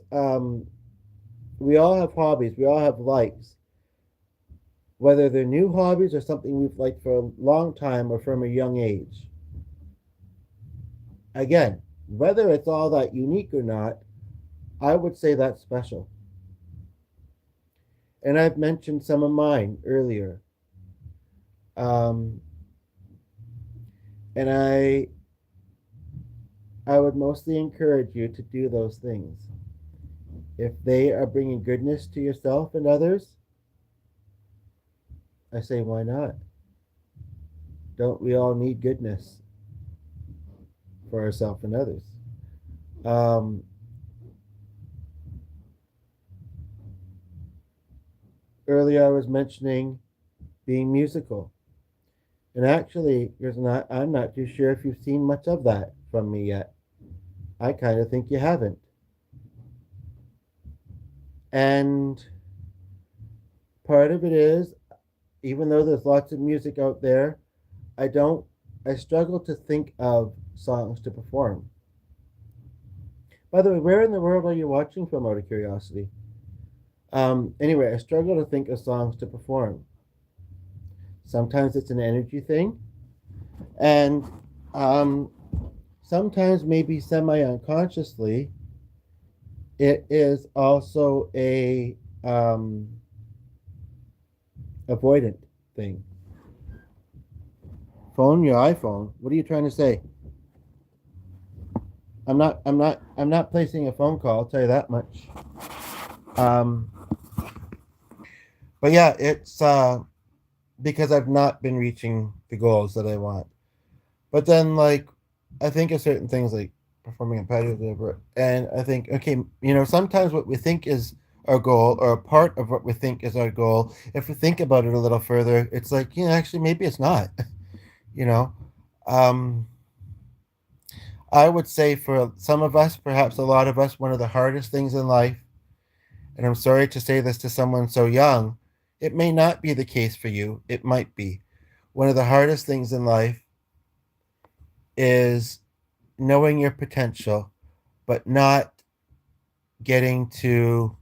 A: we all have hobbies. We all have likes, whether they're new hobbies or something we've liked for a long time or from a young age. Again, whether it's all that unique or not, I would say that's special. And I've mentioned some of mine earlier. Um, and I would mostly encourage you to do those things. If they are bringing goodness to yourself and others, I say, why not? Don't we all need goodness for ourselves and others? Um, Earlier, I was mentioning being musical. And actually, I'm not too sure if you've seen much of that from me yet. I kind of think you haven't. And part of it is, even though there's lots of music out there, I struggle to think of songs to perform. By the way, where in the world are you watching from, out of curiosity? Anyway, I struggle to think of songs to perform. Sometimes it's an energy thing, and sometimes, maybe semi unconsciously, it is also a avoidant thing. Phone your iPhone. What are you trying to say? I'm not placing a phone call, I'll tell you that much. Um but yeah, it's because I've not been reaching the goals that I want. But then, like, I think of certain things like performing competitively, and I think, okay, sometimes what we think is our goal, or a part of what we think is our goal, if we think about it a little further, it's like, actually, maybe it's not. you know, um, I would say for some of us, perhaps a lot of us, one of the hardest things in life, and I'm sorry to say this to someone so young, it may not be the case for you. It might be. One of the hardest things in life is knowing your potential, but not getting to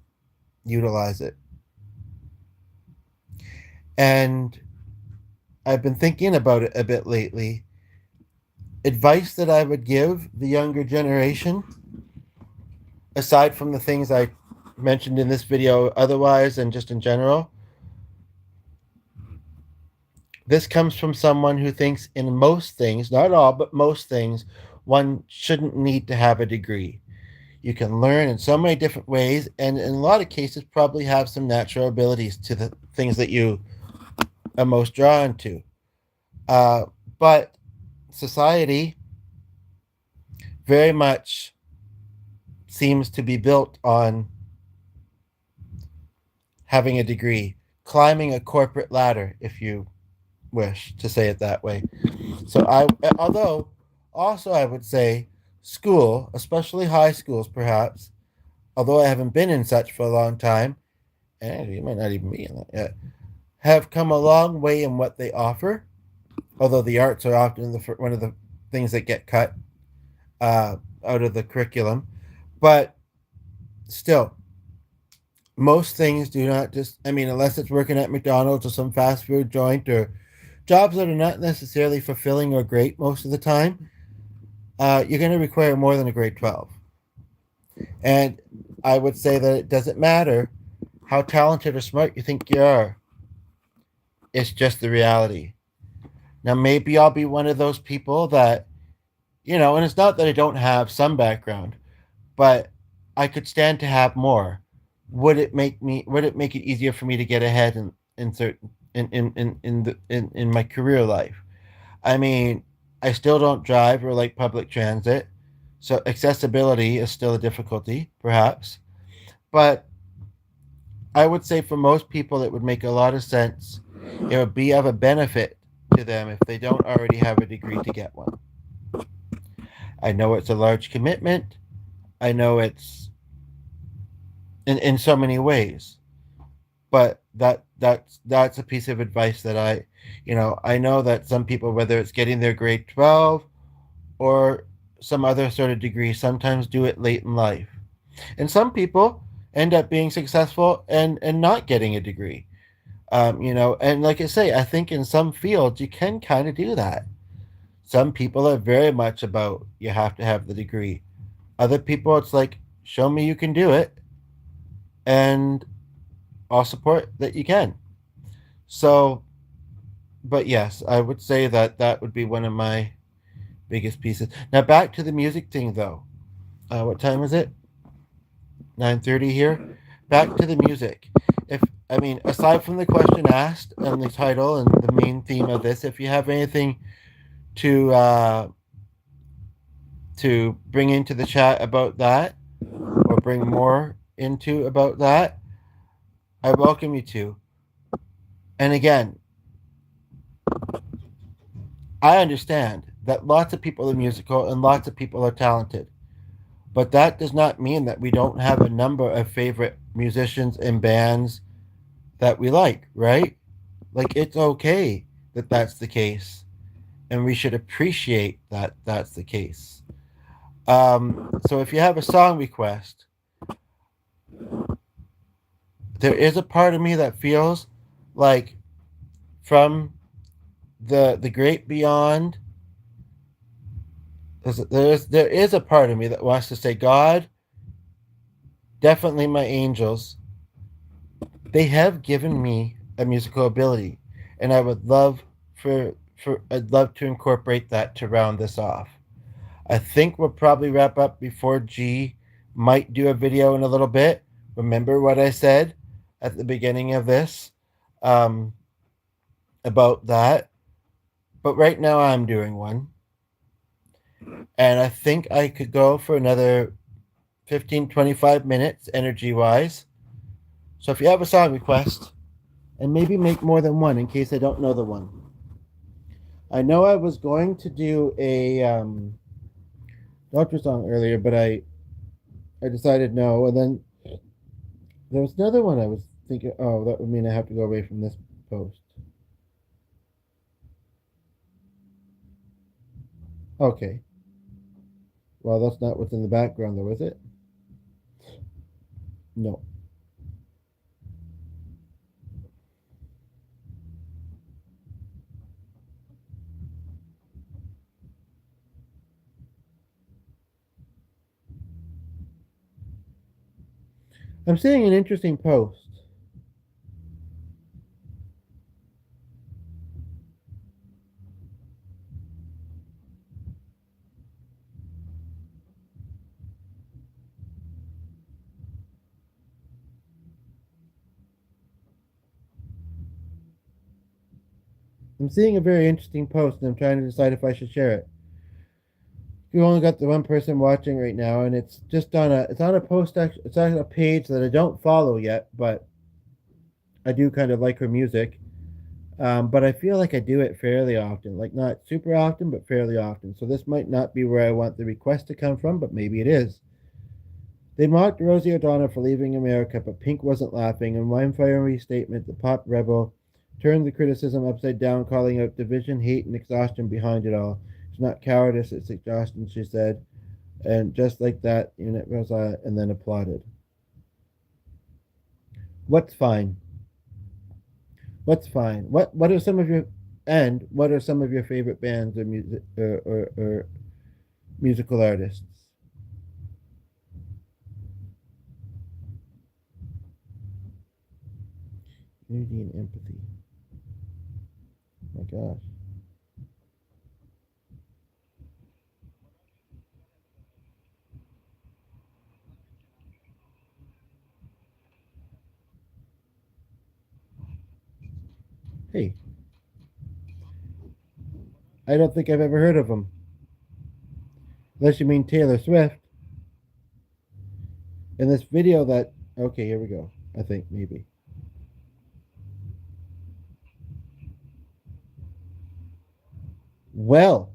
A: utilize it. And I've been thinking about it a bit lately. Advice that I would give the younger generation, aside from the things I mentioned in this video otherwise and just in general, this comes from someone who thinks in most things, not all, but most things, one shouldn't need to have a degree. You can learn in so many different ways, and in a lot of cases, probably have some natural abilities to the things that you are most drawn to. Uh, but society very much seems to be built on having a degree, climbing a corporate ladder, if you wish to say it that way. So although also I would say school, especially high schools, perhaps, although I haven't been in such for a long time, and you might not even be in that yet, have come a long way in what they offer. Although the arts are often one of the things that get cut out of the curriculum, but still, most things do not just. I mean, unless it's working at McDonald's or some fast food joint or jobs that are not necessarily fulfilling or great most of the time, you're going to require more than a grade 12. And I would say that it doesn't matter how talented or smart you think you are. It's just the reality. Now, maybe I'll be one of those people that, and it's not that I don't have some background, but I could stand to have more. would it make it easier for me to get ahead in certain in my career life? I mean, I still don't drive or like public transit, so accessibility is still a difficulty, perhaps. But I would say for most people, it would make a lot of sense. It would be of a benefit to them if they don't already have a degree to get one. I know it's a large commitment. I know it's in so many ways, but that's a piece of advice that I know that some people, whether it's getting their grade 12 or some other sort of degree, sometimes do it late in life. And some people end up being successful and not getting a degree. And like I say, I think in some fields you can kind of do that. Some people are very much about you have to have the degree. Other people, it's like, show me you can do it, and I'll support that you can. So, but yes, I would say that that would be one of my biggest pieces. Now back to the music thing, though. What time is it? 9:30 here. Back to the music. If I mean, aside from the question asked and the title and the main theme of this, if you have anything to uh, to bring into the chat about that, or bring more into about that, I welcome you to. And again, I understand that lots of people are musical and lots of people are talented, but that does not mean that we don't have a number of favorite musicians and bands that we like, right? Like, it's okay that that's the case, and we should appreciate that that's the case. So if you have a song request, there is a part of me that feels like from the great beyond, there is a part of me that wants to say, God, definitely my angels, they have given me a musical ability, and I would love for I'd love to incorporate that to round this off. I think we'll probably wrap up before G might do a video in a little bit. Remember what I said at the beginning of this um, about that. But right now I'm doing one. And I think I could go for another 15-25 minutes energy wise. So if you have a song request, and maybe make more than one in case I don't know the one. I know I was going to do a Doctor song earlier, but I decided no. And then there was another one I was thinking, oh, that would mean I have to go away from this post. Okay. Well, that's not what's in the background, though, is it? No. I'm seeing an interesting post. I'm seeing a very interesting post, and I'm trying to decide if I should share it. We only got the one person watching right now, and it's just on a post. It's on a page that I don't follow yet, but I do kind of like her music. But I feel like I do it fairly often, like not super often, but fairly often. So this might not be where I want the request to come from, but maybe it is. They mocked Rosie O'Donnell for leaving America, but Pink wasn't laughing. In one fiery statement, the pop rebel turned the criticism upside down, calling out division, hate, and exhaustion behind it all. It's not cowardice, it's exhaustion, she said. And just like that, Unit Rosa, and then applauded. What's fine? What's fine? What are some of your what are some of your favorite bands or music or musical artists? Unity and empathy. My gosh. Hey, I don't think I've ever heard of him. Unless you mean Taylor Swift. In this video that. Okay, here we go. I think maybe. Well,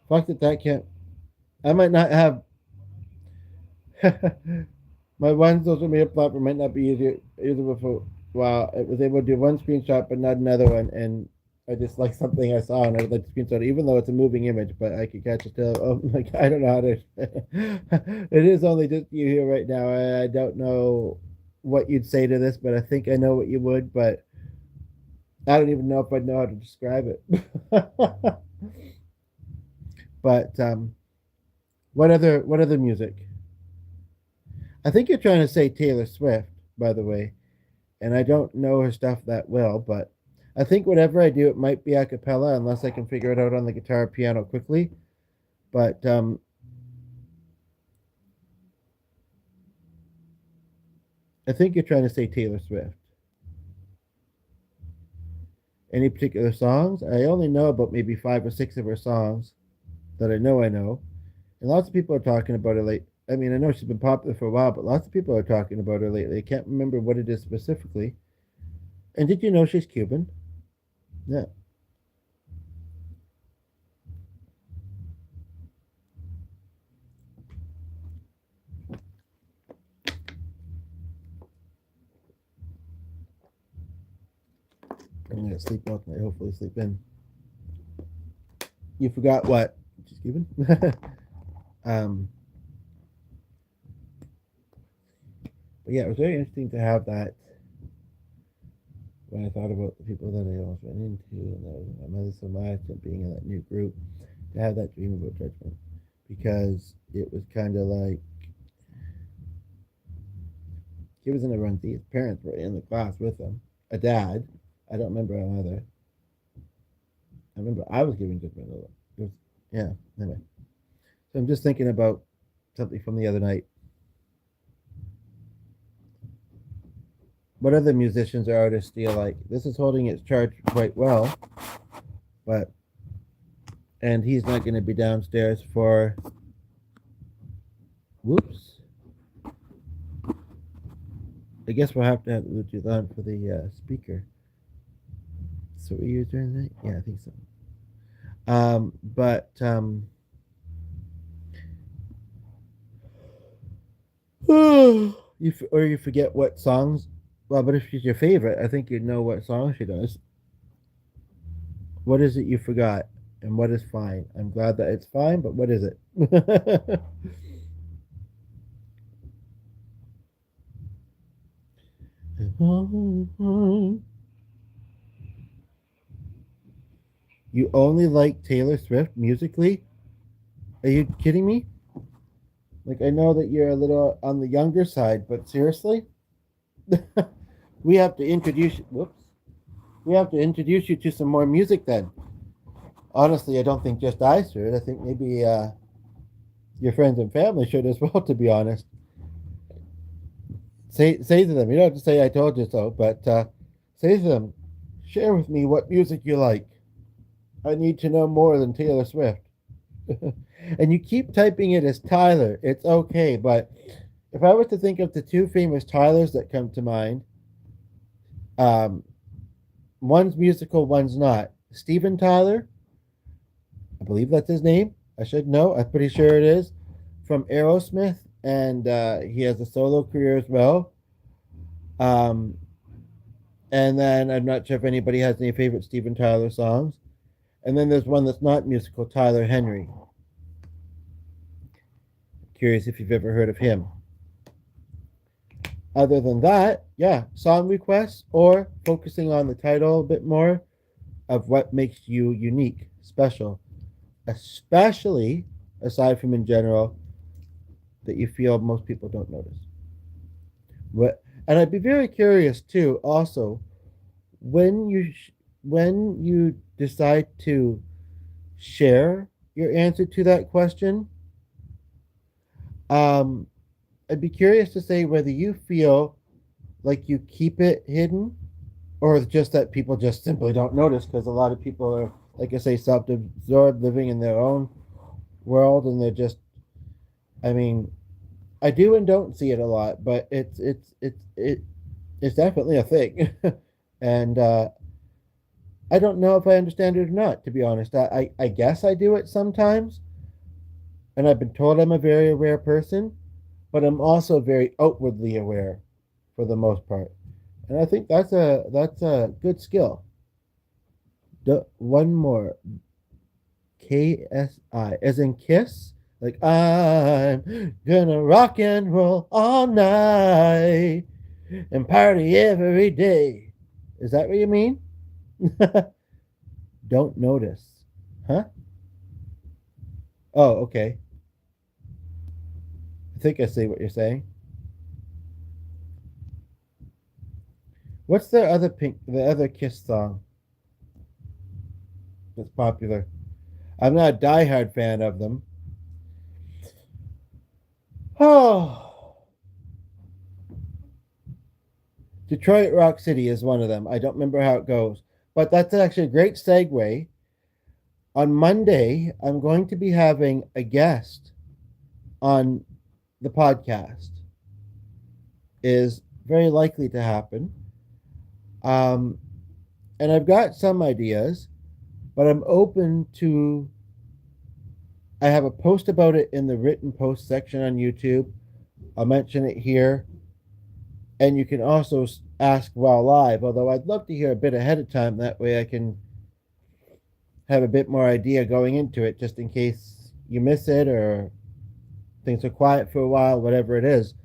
A: fuck it, that can't. I might not have. My one social media platform might not be easier before. Wow, it was able to do one screenshot but not another one, and I just like something I saw and I would like to screenshot, it, even though it's a moving image, but I could catch it still. Oh, like I don't know how to. It is only just you here right now. I don't know what you'd say to this, but I think I know what you would, but I don't even know if I know how to describe it. But what other music? I think you're trying to say Taylor Swift, by the way, and I don't know her stuff that well, but I think whatever I do, it might be a cappella unless I can figure it out on the guitar or piano quickly. But I think you're trying to say Taylor Swift. Any particular songs? I only know about maybe 5 or 6 of her songs that I know. And lots of people are talking about her late. I mean, I know she's been popular for a while, but lots of people are talking about her lately. I can't remember what it is specifically. And did you know she's Cuban? Yeah. I'm gonna sleep well tonight. Hopefully, sleep in. You forgot what? She's Cuban. um, but yeah, it was very interesting to have that when I thought about the people that I almost ran into and that my mother so much and being in that new group, to have that dream about judgment, because it was kind of like he was in a run. His parents were in the class with him. A dad. I don't remember a mother. I remember I was giving judgment. It was, yeah. Anyway, so I'm just thinking about something from the other night. What other musicians or artists do you like? This is holding its charge quite well, but and he's not going to be downstairs for. Whoops. I guess we'll have to have Bluetooth on for the speaker. So what you doing that? Yeah, I think so. But you forget what songs. Well, but if she's your favorite, I think you'd know what song she does. What is it you forgot, and what is fine? I'm glad that it's fine, but what is it? You only like Taylor Swift musically? Are you kidding me? Like, I know that you're a little on the younger side, but seriously? We have to introduce you. Whoops. We have to introduce you to some more music then. Honestly, I don't think just I should. I think maybe your friends and family should as well, to be honest. Say to them, you don't have to say I told you so, but say to them, share with me what music you like. I need to know more than Taylor Swift. And you keep typing it as Tyler. It's okay, but if I was to think of the two famous Tylers that come to mind, um, one's musical, one's not. Steven Tyler, I believe that's his name. I should know. I'm pretty sure it is from Aerosmith, and he has a solo career as well. Um, and then I'm not sure if anybody has any favorite Steven Tyler songs. And then there's one that's not musical, Tyler Henry. Curious if you've ever heard of him. Other than that, yeah, song requests or focusing on the title a bit more of what makes you unique, special, especially aside from in general that you feel most people don't notice. What? And I'd be very curious too. Also, when you decide to share your answer to that question, um, I'd be curious to say whether you feel like you keep it hidden or just that people just simply don't notice because a lot of people are, like I say, self-absorbed, living in their own world, and they're just. I mean, I do and don't see it a lot, but it's definitely a thing, and I don't know if I understand it or not. To be honest, I guess I do it sometimes, and I've been told I'm a very aware person, but I'm also very outwardly aware for the most part, and I think that's a good skill. One more, KSI, as in kiss, like I'm gonna rock and roll all night and party every day. Is that what you mean? Don't notice, huh? Oh, okay. I think I see what you're saying. What's the other Kiss song that's popular? I'm not a diehard fan of them. Oh, Detroit Rock City is one of them. I don't remember how it goes, but that's actually a great segue. On Monday, I'm going to be having a guest on the podcast. Is very likely to happen. Um, and I've got some ideas, but I'm open to. I have a post about it in the written post section on YouTube. I'll mention it here. And you can also ask while live, although I'd love to hear a bit ahead of time. That way I can have a bit more idea going into it, just in case you miss it or things are quiet for a while, whatever it is.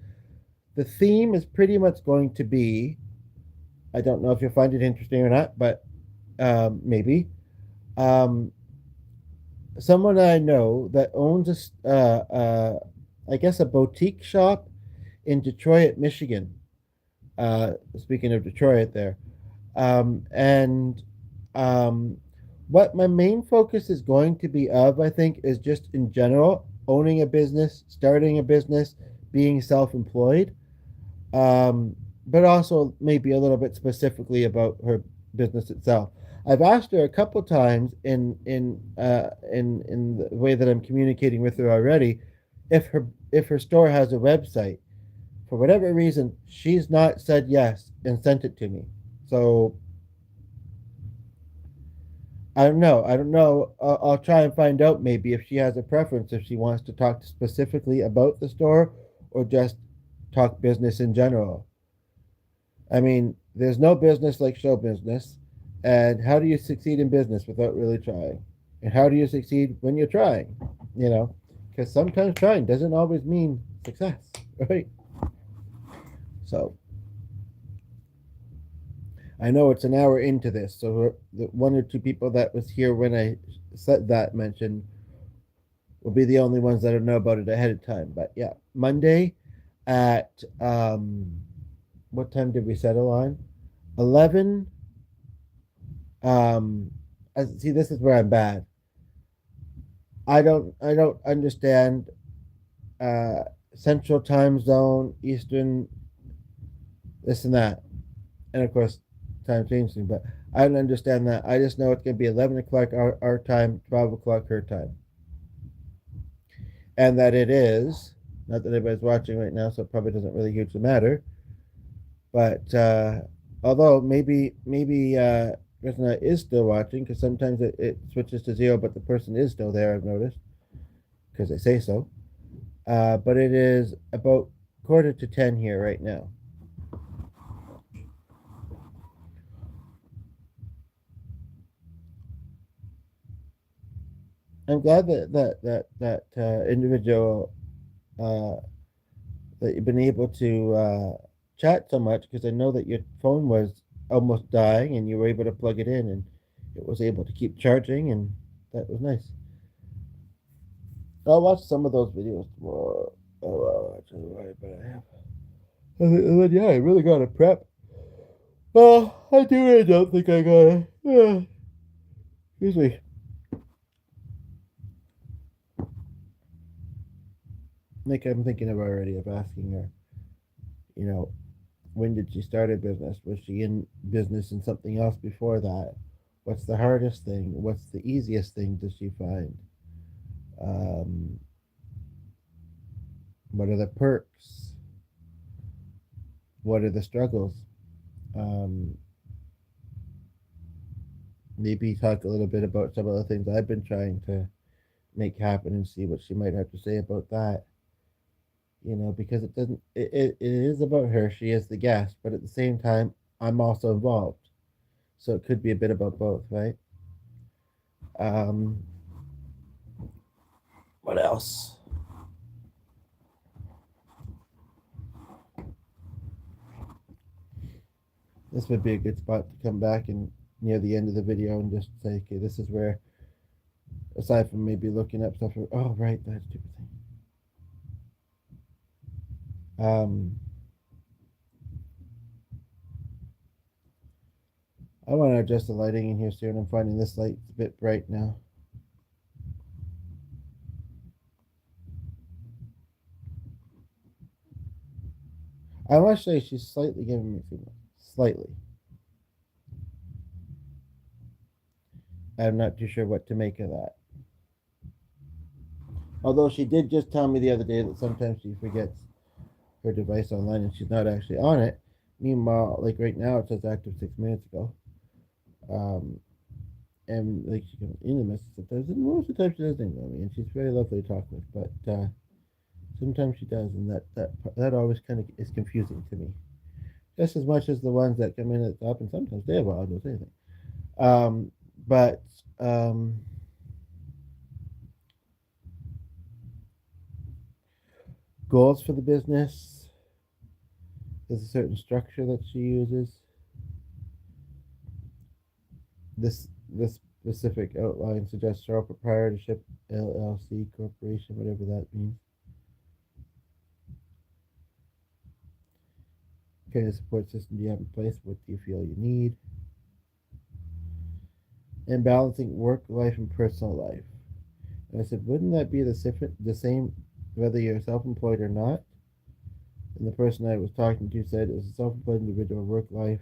A: The theme is pretty much going to be, I don't know if you'll find it interesting or not, but maybe. Um, Someone I know that owns I guess, a boutique shop in Detroit, Michigan. Speaking of Detroit, there. And um, what my main focus is going to be of, I think, is just in general owning a business, starting a business, being self-employed, um, but also maybe a little bit specifically about her business itself. I've asked her a couple times in the way that I'm communicating with her already, if her store has a website. For whatever reason, she's not said yes and sent it to me. So I don't know. I don't know. I'll try and find out maybe if she has a preference, if she wants to talk specifically about the store or just talk business in general. I mean, there's no business like show business. And how do you succeed in business without really trying? And how do you succeed when you're trying? You know, because sometimes trying doesn't always mean success, right? So I know it's an hour into this, so the one or two people that was here when I said that mention will be the only ones that don't know about it ahead of time. But yeah, Monday at what time did we settle on? 11. Um, See, this is where I'm bad. I don't understand uh Central Time Zone, Eastern, this and that, and of course, time changing. But I don't understand that. I just know it's gonna be 11 o'clock our time, 12 o'clock her time, and that it is not that anybody's watching right now, so it probably doesn't really hugely matter. But although maybe person is still watching because sometimes it switches to zero, but the person is still there. I've noticed because they say so. But it is about quarter to 10 here right now. I'm glad that individual uh, that you've been able to chat so much because I know that your phone was almost dying and you were able to plug it in and it was able to keep charging and that was nice. I'll watch some of those videos tomorrow. Oh, actually, right, but I have. And then, yeah, I really gotta prep. Well, I do really don't think I gotta. Excuse me. Like I'm thinking of already of asking her, you know, When did she start her business? Was she in business in something else before that? What's the hardest thing? What's the easiest thing does she find? Um, what are the perks? What are the struggles? Um, Maybe talk a little bit about some of the things I've been trying to make happen and see what she might have to say about that. Because it doesn't, it is about her. She is the guest, but at the same time, I'm also involved. So it could be a bit about both, right? Um, what else? This would be a good spot to come back and near the end of the video and just say, okay, this is where, aside from maybe looking up stuff, oh, right, that stupid thing. Um, I want to adjust the lighting in here soon. I'm finding this light a bit bright now. I must say she's slightly giving me female. Slightly. I'm not too sure what to make of that. Although she did just tell me the other day that sometimes she forgets her device online and she's not actually on it. Meanwhile, like right now, it says active 6 minutes ago. Um, and like she can in the message sometimes, and most of the time she doesn't know me, and she's very lovely to talk with. But sometimes she does, and that always kind of is confusing to me. Just as much as the ones that come in at the top, and sometimes they have audio anything. Um, but goals for the business. There's a certain structure that she uses. This specific outline suggests sole proprietorship, LLC, corporation, whatever that means. What kind of support system do you have in place? What do you feel you need? And balancing work life and personal life. And I said, wouldn't that be the same whether you're self-employed or not? And the person I was talking to said, as a self-employed individual, work life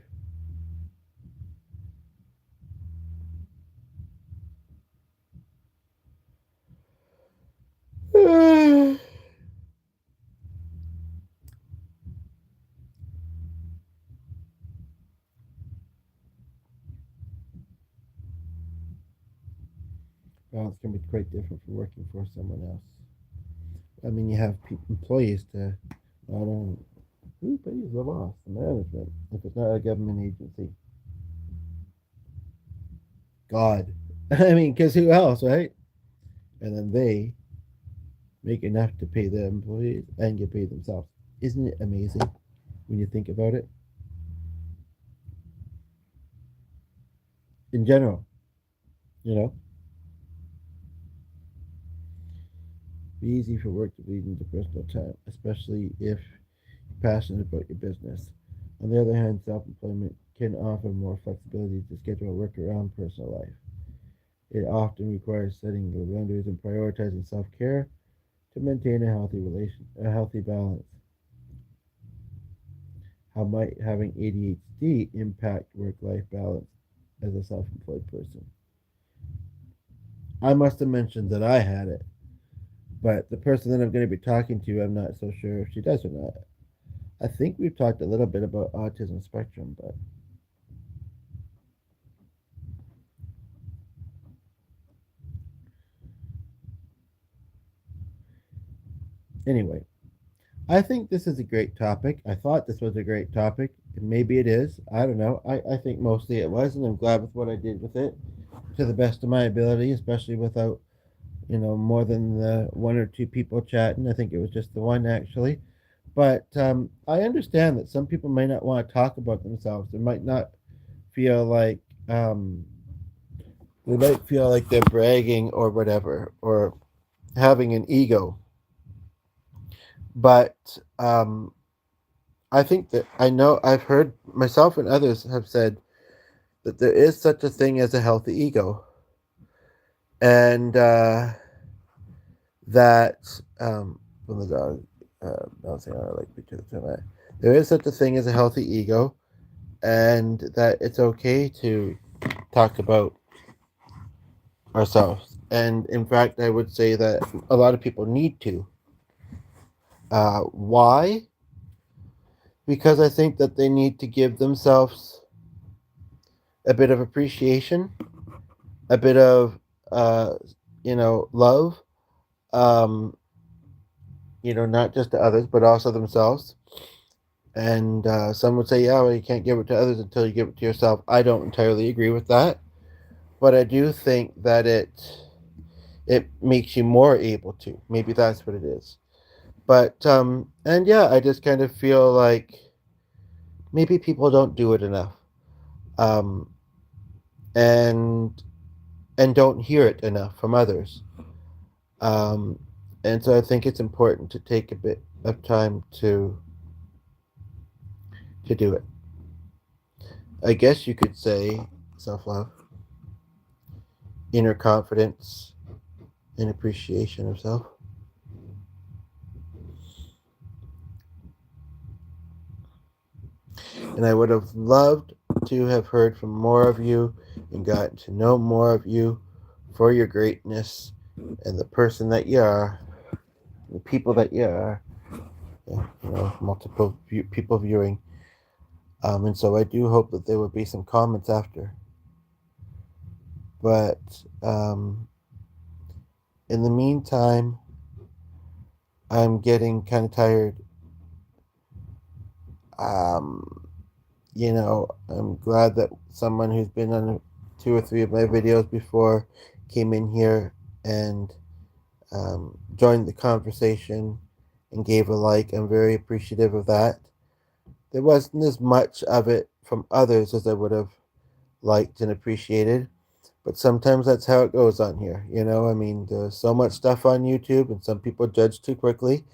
A: balance can be quite different from working for someone else. I mean, you have employees to not only who pays the boss, the management, if it's not a government agency. God. I mean, because who else, right? And then they make enough to pay the employees and get paid themselves. Isn't it amazing when you think about it? In general, you know, be easy for work to bleed into personal time, especially if you're passionate about your business. On the other hand, self employment can offer more flexibility to schedule work around personal life. It often requires setting the boundaries and prioritizing self care to maintain a healthy balance. How might having ADHD impact work life balance as a self employed person? I must have mentioned that I had it, but the person that I'm going to be talking to, I'm not so sure if she does or not. I think we've talked a little bit about autism spectrum, but anyway, I think this is a great topic. I thought this was a great topic. Maybe it is. I don't know. I think mostly it was, and I'm glad with what I did with it to the best of my ability, especially without, more than the one or two people chatting. I think it was just the one actually. But I understand that some people may not want to talk about themselves. They might not feel like they might feel like they're bragging or whatever, or having an ego. But I think that I know I've heard myself and others have said that there is such a thing as a healthy ego, and that from the dog. Not saying I like each other. There is such a thing as a healthy ego, and that it's okay to talk about ourselves. And in fact, I would say that a lot of people need to. Why? Because I think that they need to give themselves a bit of appreciation, a bit of, uh, love, um, not just to others, but also themselves. And some would say, yeah, well, you can't give it to others until you give it to yourself. I don't entirely agree with that, but I do think that it makes you more able to. Maybe that's what it is. But and yeah, I just kind of feel like maybe people don't do it enough, um, and don't hear it enough from others. Um, and so I think it's important to take a bit of time to do it. I guess you could say self love, inner confidence, and appreciation of self. And I would have loved to have heard from more of you and gotten to know more of you for your greatness and the person that you are, the people that you are. Yeah, multiple people viewing. And so I do hope that there would be some comments after. But in the meantime, I'm getting kind of tired. Um, I'm glad that someone who's been on 2 or 3 of my videos before came in here and joined the conversation and gave a like. I'm very appreciative of that. There wasn't as much of it from others as I would have liked and appreciated, but sometimes that's how it goes on here. I mean, there's so much stuff on YouTube, and some people judge too quickly.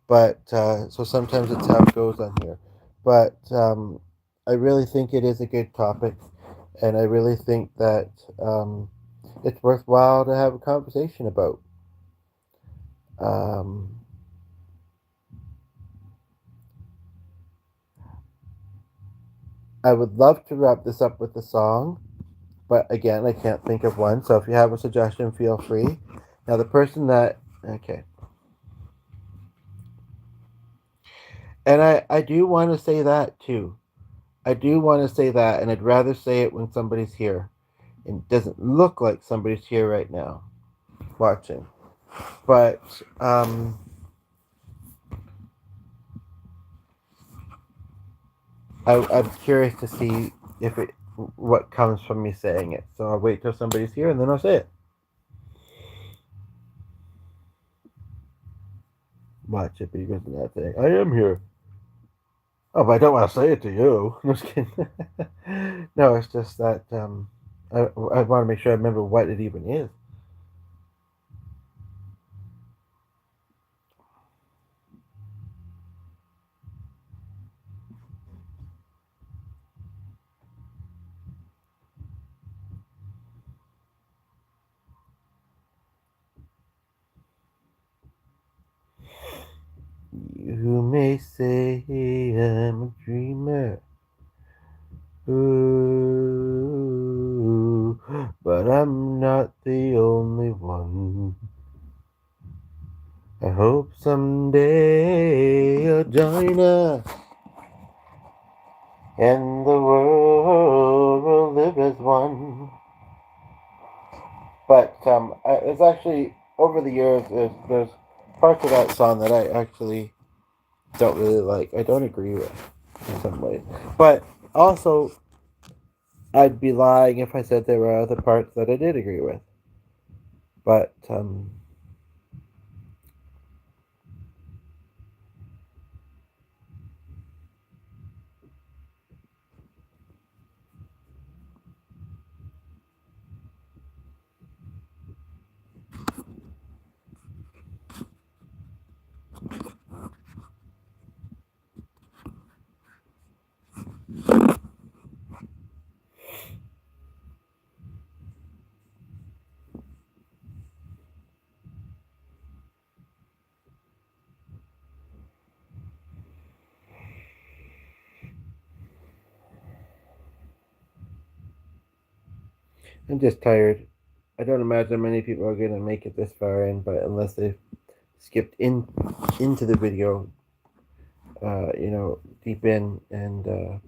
A: But so sometimes it's how it goes on here. But I really think it is a good topic, and I really think that it's worthwhile to have a conversation about. Um, I would love to wrap this up with a song, but again, I can't think of one. So if you have a suggestion, feel free. Now, the person that okay, and I do want to say that too. I do want to say that, and I'd rather say it when somebody's here. It doesn't look like somebody's here right now watching. But I'm curious to see if it what comes from me saying it. So I'll wait till somebody's here and then I'll say it. Watch it, but you guys are not saying I am here. Oh, but I don't want to say it to you. I'm just kidding. No, it's just that I want to make sure I remember what it even is. You may say I'm a dreamer. Ooh, but I'm not the only one. I hope someday you'll join us and the world will live as one. But it's actually over the years there's parts of that song that I actually don't really like. I don't agree with in some ways, but also I'd be lying if I said there were other parts that I did agree with. But I'm just tired. I don't imagine many people are gonna make it this far in, but unless they skipped into the video, deep in and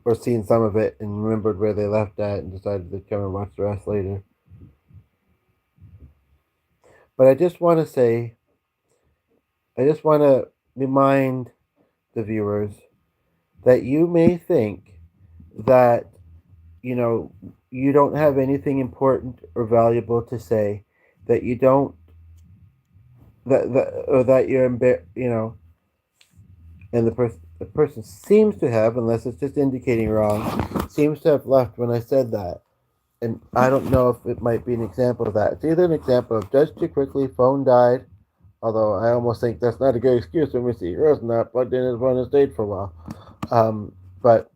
A: or seen some of it and remembered where they left at and decided to come and watch the rest later. But I just want to remind the viewers that you may think that you know you don't have anything important or valuable to say, that you don't that or that you're and the person seems to have, unless it's just indicating wrong, seems to have left when I said that. And I don't know if it might be an example of that. It's either an example of just too quickly, phone died, although I almost think that's not a good excuse when we see yours not plugged in, his phone has stayed for a while. But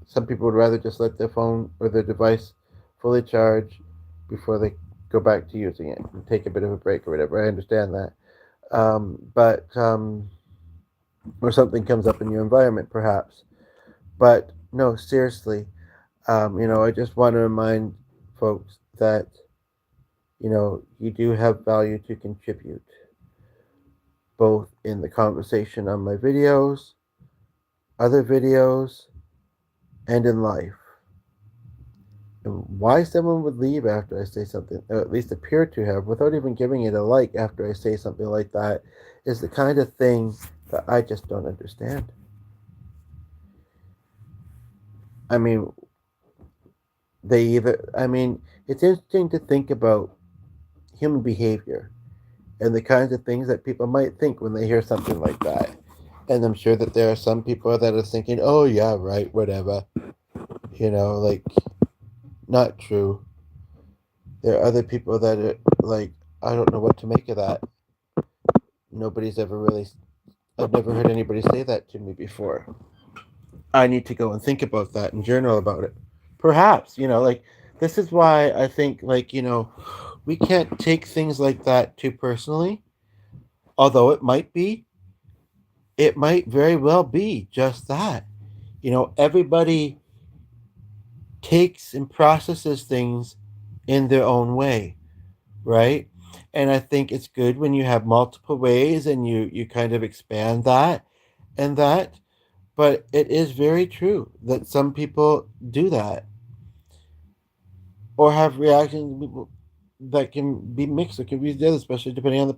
A: some people would rather just let their phone or their device fully charge before they go back to using it and take a bit of a break or whatever. I understand that. But or something comes up in your environment, perhaps. But no, seriously, I just want to remind folks that you do have value to contribute, both in the conversation on my videos, other videos, and in life. And why someone would leave after I say something, or at least appear to have, without even giving it a like after I say something like that, is the kind of thing that I just don't understand. I mean, it's interesting to think about human behavior and the kinds of things that people might think when they hear something like that. And I'm sure that there are some people that are thinking, oh, yeah, right, whatever. Like, not true. There are other people that are like, I don't know what to make of that. Nobody's ever really, I've never heard anybody say that to me before. I need to go and think about that and journal about it. Perhaps, like, this is why I think, like, we can't take things like that too personally, although it might very well be just that. Everybody takes and processes things in their own way, right? And I think it's good when you have multiple ways and you kind of expand that and that. But it is very true that some people do that or have reactions that can be mixed. It can be the other, especially depending on the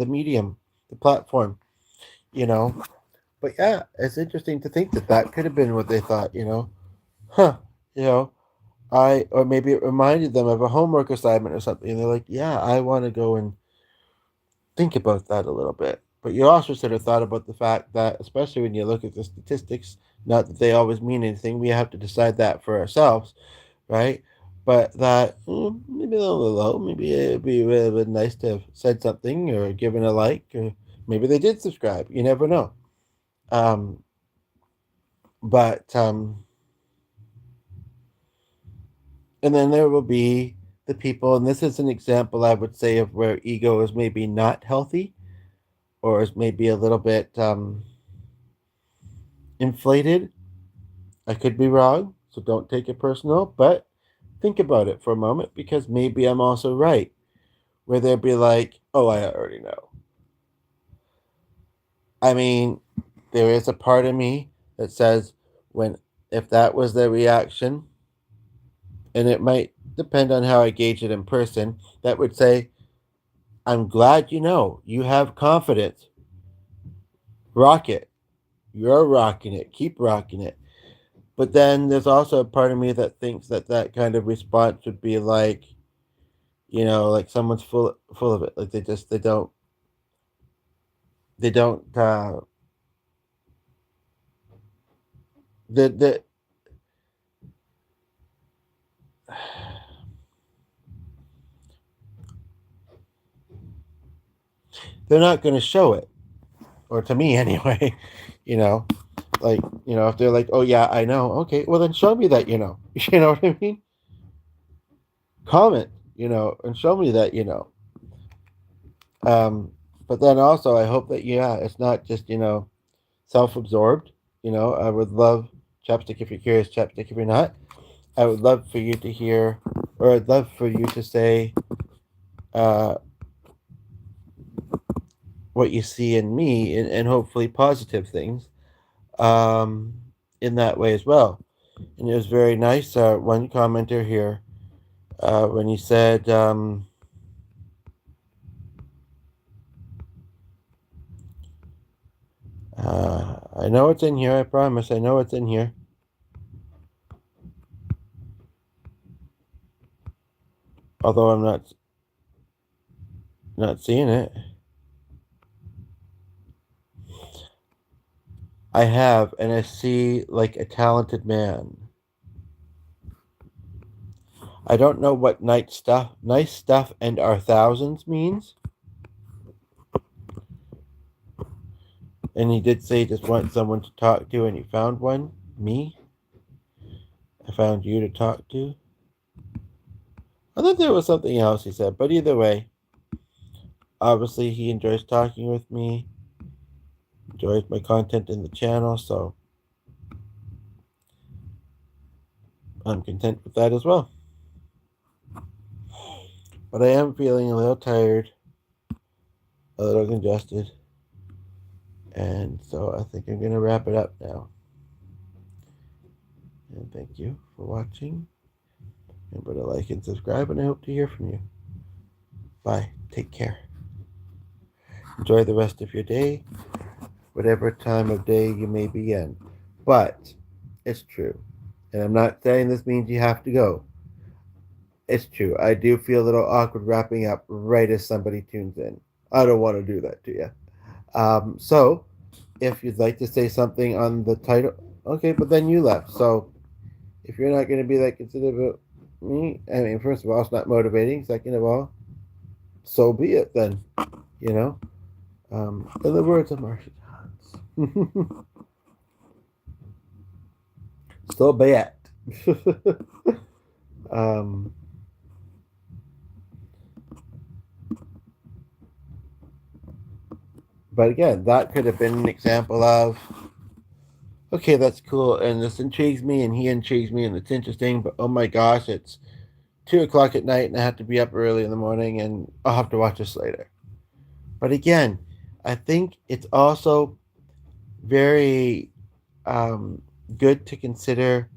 A: medium, the platform. You know, but yeah, it's interesting to think that that could have been what they thought. Huh? You know, or maybe it reminded them of a homework assignment or something. And they're like, yeah, I want to go and think about that a little bit. But you also sort of thought about the fact that, especially when you look at the statistics, not that they always mean anything, we have to decide that for ourselves, right? But that maybe a little low, maybe it'd be really nice to have said something or given a like, or maybe they did subscribe. You never know. Um, but and then there will be the people, and this is an example I would say of where ego is maybe not healthy or is maybe a little bit inflated. I could be wrong, so don't take it personal, but think about it for a moment because maybe I'm also right. Where they'd be like, oh, I already know. I mean, there is a part of me that says, when if that was their reaction, and it might depend on how I gauge it in person, that would say, I'm glad you know. You have confidence. Rock it. You're rocking it. Keep rocking it. But then there's also a part of me that thinks that that kind of response would be like, like someone's full of it. Like they don't they they're not going to show it, or to me anyway. You know, like if they're like, oh yeah, I know. Okay, well then show me that you know. You know what I mean? Comment, and show me that you know. Um, But then also, I hope that, it's not just, self-absorbed. I would love, Chapstick if you're curious, Chapstick if you're not. I would love for you to hear, or I'd love for you to say uh, what you see in me, and hopefully positive things um, in that way as well. And it was very nice. One commenter here, when he said, I know it's in here, I promise, I know it's in here. Although I'm not seeing it. I have, and I see like a talented man. I don't know what nice stuff, and our thousands means. And he did say he just wants someone to talk to, and he found one. Me. I found you to talk to. I thought there was something else he said, but either way, obviously he enjoys talking with me, enjoys my content in the channel, so I'm content with that as well. But I am feeling a little tired, a little congested, and so I think I'm going to wrap it up now. And thank you for watching. Remember to like and subscribe, and I hope to hear from you. Bye. Take care. Enjoy the rest of your day, whatever time of day you may be in. But it's true. And I'm not saying this means you have to go. It's true. I do feel a little awkward wrapping up right as somebody tunes in. I don't want to do that to you. So, if you'd like to say something on the title, okay, but then you left. So, if you're not going to be that considerate about me, I mean, first of all, it's not motivating. Second of all, so be it then. In the words of Marsha Johns. So be it. But again, that could have been an example of, okay, that's cool, and this intrigues me, and he intrigues me, and it's interesting, but oh my gosh, it's 2 o'clock at night, and I have to be up early in the morning, and I'll have to watch this later. But again, I think it's also very good to consider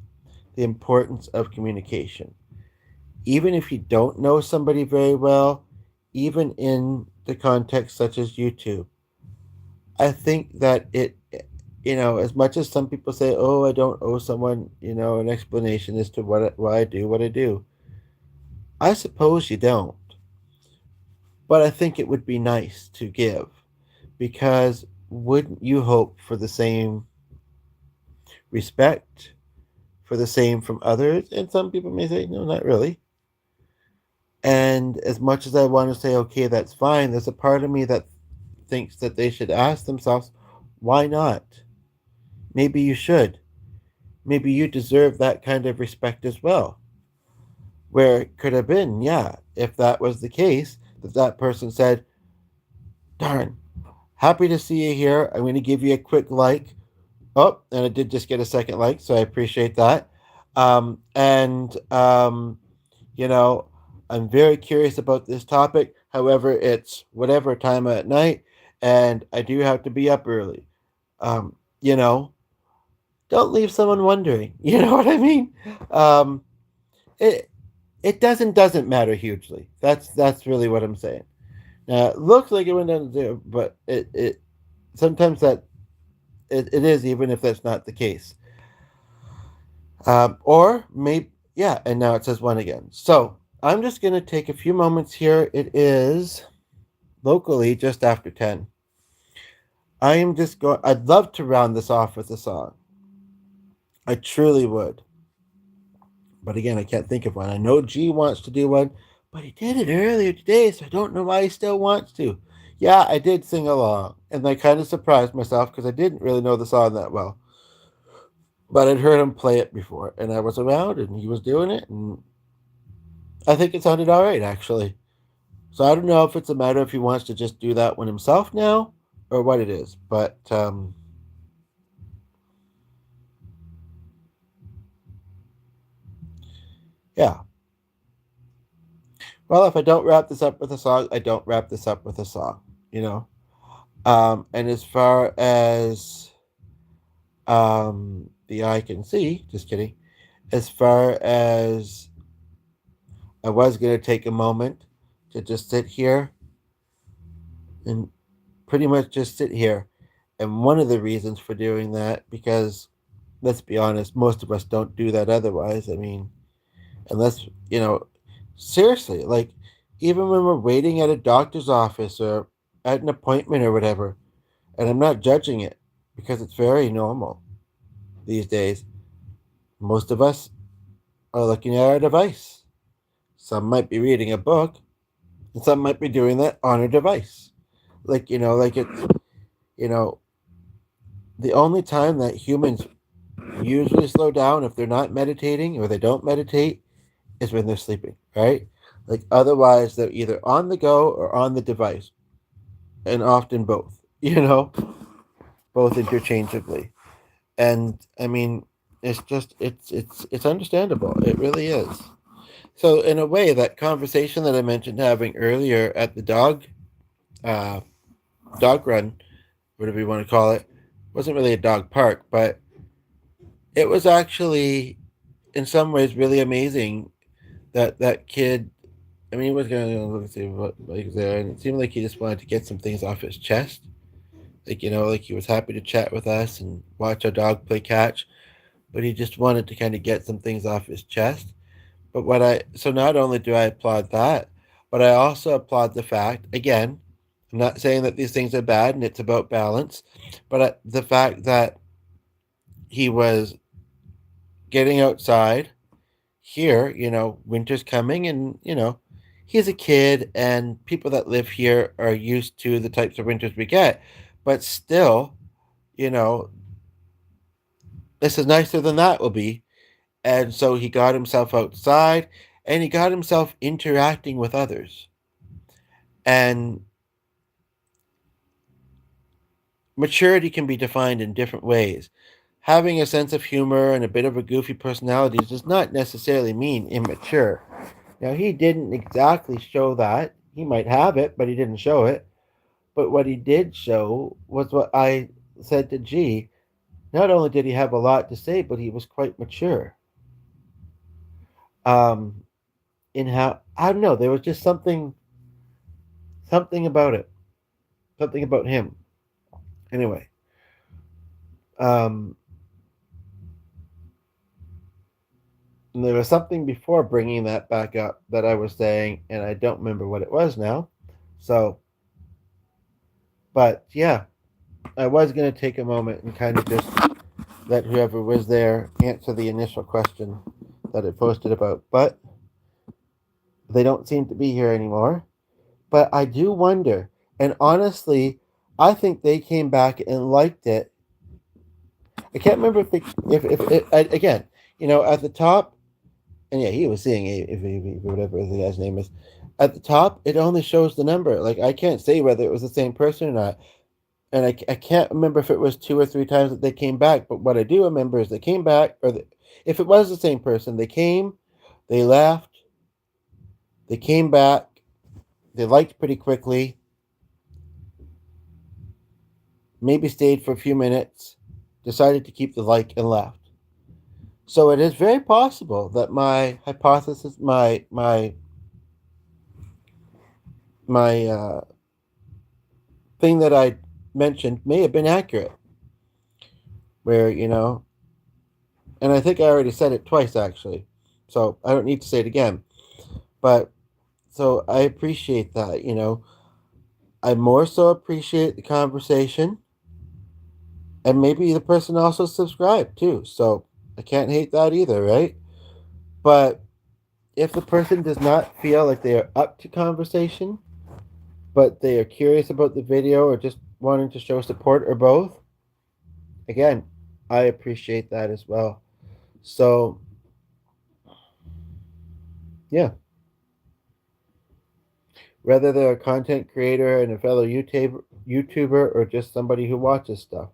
A: the importance of communication. Even if you don't know somebody very well, even in the context such as YouTube, I think that it, as much as some people say, oh, I don't owe someone, an explanation as to why I do what I do. I suppose you don't. But I think it would be nice to give, because wouldn't you hope for the same respect, for the same from others? And some people may say, no, not really. And as much as I want to say, okay, that's fine, there's a part of me that thinks that they should ask themselves, why not? Maybe you should. Maybe you deserve that kind of respect as well. Where it could have been, yeah, if that was the case, that person said, darn, happy to see you here. I'm going to give you a quick like. Oh, and I did just get a second like, so I appreciate that. I'm very curious about this topic. However, it's whatever time at night, and I do have to be up early. Don't leave someone wondering. You know what I mean? It doesn't matter hugely. That's really what I'm saying. Now, it looks like it went down to 0, but it sometimes that it is, even if that's not the case. Or maybe, yeah, and now it says 1 again. So I'm just going to take a few moments here. It is locally just after 10. I'd love to round this off with a song. I truly would. But again, I can't think of one. I know G wants to do one, but he did it earlier today, so I don't know why he still wants to. Yeah, I did sing along, and I kind of surprised myself because I didn't really know the song that well. But I'd heard him play it before, and I was around, and he was doing it, and I think it sounded all right, actually. So I don't know if it's a matter if he wants to just do that one himself now or what it is. But yeah. Well, if I don't wrap this up with a song, I don't wrap this up with a song, you know? And as far as the eye can see, just kidding, as far as I was going to take a moment to just sit here and pretty much just sit here. And one of the reasons for doing that, because let's be honest, most of us don't do that otherwise. I mean, unless, seriously, like even when we're waiting at a doctor's office or at an appointment or whatever, and I'm not judging it because it's very normal these days, most of us are looking at our device. Some might be reading a book, and some might be doing that on a device. Like it's, you know, the only time that humans usually slow down if they're not meditating or they don't meditate is when they're sleeping, right? Like otherwise they're either on the go or on the device, and often both, both interchangeably. And I mean, it's understandable. It really is. So in a way, that conversation that I mentioned having earlier at the uh, dog run, whatever you want to call it, wasn't really a dog park, but it was actually in some ways really amazing that that kid. I mean, he was going to look and see what like there, and it seemed like he just wanted to get some things off his chest. Like he was happy to chat with us and watch our dog play catch, but he just wanted to kind of get some things off his chest. But so not only do I applaud that, but I also applaud the fact, again, I'm not saying that these things are bad and it's about balance, but the fact that he was getting outside here, winter's coming and, he's a kid and people that live here are used to the types of winters we get. But still, you know, this is nicer than that will be. And so he got himself outside and he got himself interacting with others. And maturity can be defined in different ways. Having a sense of humor and a bit of a goofy personality does not necessarily mean immature. Now, he didn't exactly show that. He might have it, but he didn't show it. But what he did show was what I said to G. Not only did he have a lot to say, but he was quite mature. Um, in how I don't know, there was just something about it, something about him. Anyway, um, and there was something before bringing that back up that I was saying, and I don't remember what it was now. So, but yeah, I was going to take a moment and kind of just let whoever was there answer the initial question that it posted about, but they don't seem to be here anymore. But I do wonder, and honestly, I think they came back and liked it. I can't remember if they, if it, again, at the top, and yeah, he was seeing whatever the guy's name is. At the top, it only shows the number. Like I can't say whether it was the same person or not, and I can't remember if it was 2 or 3 times that they came back. But what I do remember is they came back, if it was the same person, they came, they left, they came back, they liked pretty quickly, maybe stayed for a few minutes, decided to keep the like and left. So it is very possible that my hypothesis, my thing that I mentioned may have been accurate. Where and I think I already said it twice actually, so I don't need to say it again. But so I appreciate that. I more so appreciate the conversation, and maybe the person also subscribed too. So I can't hate that either, right? But if the person does not feel like they are up to conversation, but they are curious about the video or just wanting to show support or both, again, I appreciate that as well. So, yeah. whether they're a content creator and a fellow YouTuber or just somebody who watches stuff.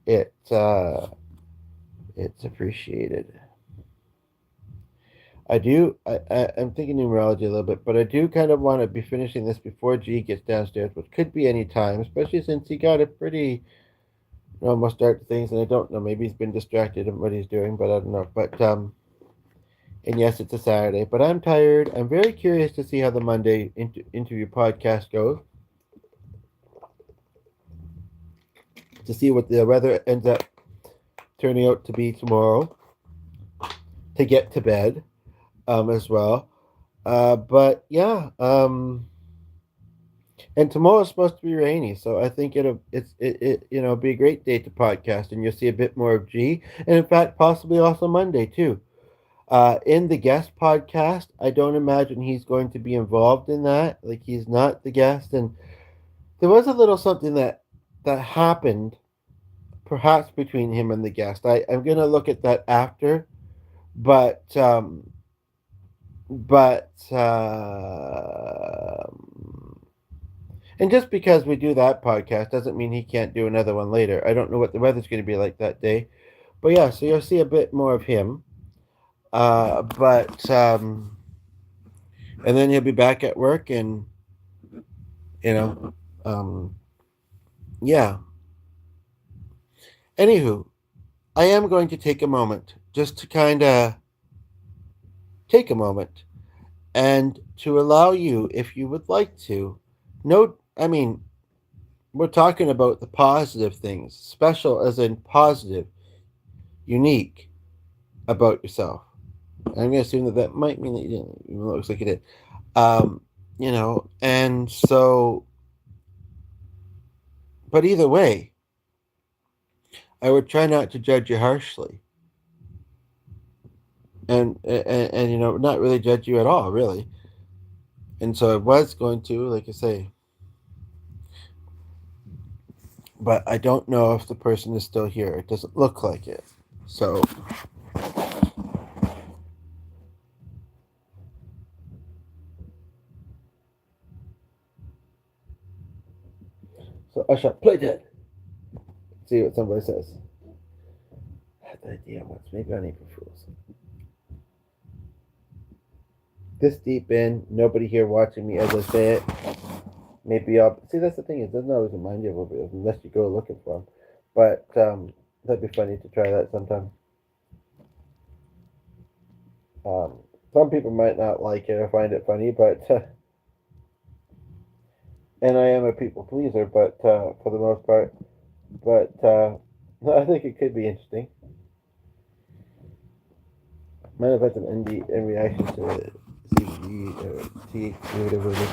A: It's appreciated. I'm thinking numerology a little bit, but I do kind of want to be finishing this before G gets downstairs, which could be any time, especially since he got a pretty normal start to things, and I don't know, maybe he's been distracted in what he's doing, but I don't know. But and yes, it's a Saturday, but I'm tired. I'm very curious to see how the Monday interview podcast goes, to see what the weather ends up turning out to be tomorrow, to get to bed as well. But yeah, and tomorrow's supposed to be rainy, so I think it'll be a great day to podcast, and you'll see a bit more of G, and in fact, possibly also Monday too. In the guest podcast, I don't imagine he's going to be involved in that. Like, he's not the guest, and there was a little something that happened, perhaps between him and the guest. I'm gonna look at that after, but but and just because we do that podcast doesn't mean he can't do another one later. I don't know what the weather's going to be like that day, but yeah, so you'll see a bit more of him. But and then he'll be back at work, and you know, yeah. Anywho, I am going to take a moment just to kind of take a moment and to allow you, if you would like to, note. I mean, we're talking about the positive things, special as in positive, unique about yourself. I'm going to assume that might mean that you didn't, even though it looks like you did. And so, but either way, I would try not to judge you harshly. And not really judge you at all, really. And so I was going to, like I say, but I don't know if the person is still here. It doesn't look like it. So I shall play dead. See what somebody says. I had the idea once. Maybe on April Fools. This deep in, nobody here watching me as I say it. Maybe I'll see. That's the thing. It doesn't always remind you of what it is unless you go looking for them. But that'd be funny to try that sometime. Some people might not like it or find it funny, but and I am a people pleaser, but for the most part, but I think it could be interesting. Might have had some in reaction to CBD or THC, whatever it is.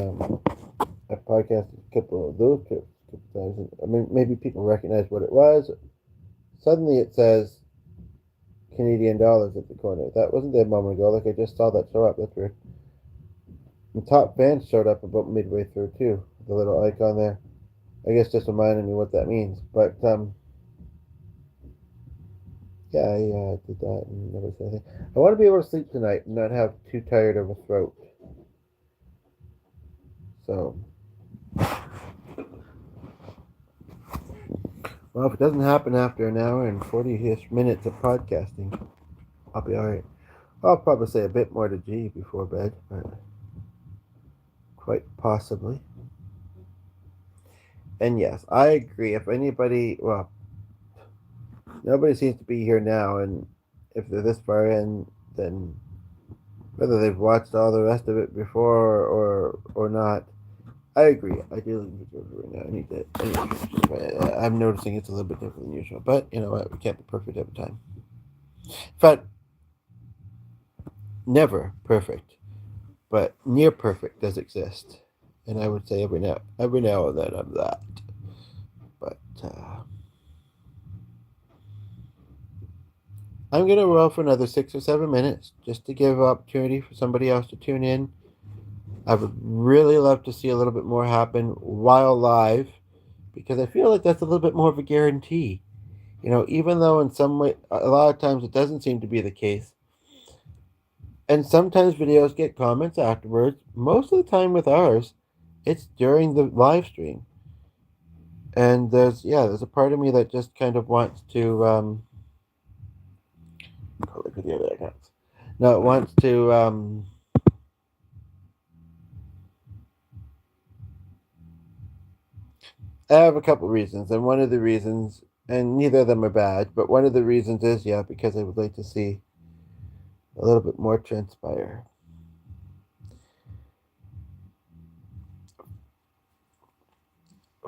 A: And I podcasted a couple of those trips a couple times. I mean, maybe people recognize what it was. Suddenly it says Canadian dollars at the corner. That wasn't there a moment ago. Like, I just saw that show up. That's weird. The top fans showed up about midway through too. The little icon there. I guess just reminding me what that means. But yeah, I did that and never said anything. I want to be able to sleep tonight and not have too tired of a throat. So, well, if it doesn't happen after an hour and 40-ish minutes of podcasting, I'll be alright. I'll probably say a bit more to G before bed, but quite possibly. And yes, I agree. If anybody, well, nobody seems to be here now, and if they're this far in, then whether they've watched all the rest of it before or not, I agree. I do need to go right now. I'm noticing it's a little bit different than usual, but you know what? We can't be perfect every time. In fact, never perfect, but near perfect does exist, and I would say every now and then I'm that. But I'm gonna roll for another 6 or 7 minutes just to give opportunity for somebody else to tune in. I would really love to see a little bit more happen while live, because I feel like that's a little bit more of a guarantee. Even though in some way, a lot of times it doesn't seem to be the case. And sometimes videos get comments afterwards. Most of the time with ours, it's during the live stream. And there's a part of me that just kind of wants to look at the other accounts. No, it wants to I have a couple reasons, and one of the reasons, and neither of them are bad, but one of the reasons is, yeah, because I would like to see a little bit more transpire.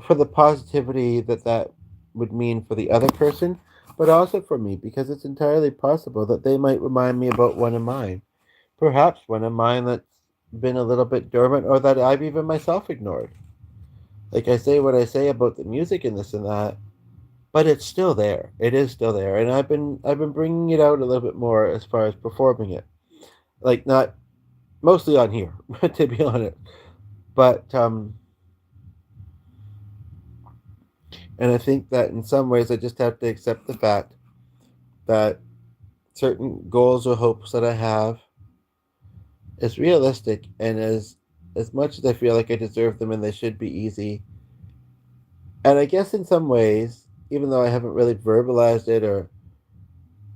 A: For the positivity that would mean for the other person, but also for me, because it's entirely possible that they might remind me about one of mine. Perhaps one of mine that's been a little bit dormant or that I've even myself ignored. Like I say what I say about the music and this and that, but it's still there. It is still there, and I've been bringing it out a little bit more as far as performing it. Like not mostly on here, to be honest. But and I think that in some ways I just have to accept the fact that certain goals or hopes that I have is realistic, and as much as I feel like I deserve them and they should be easy. And I guess in some ways, even though I haven't really verbalized it or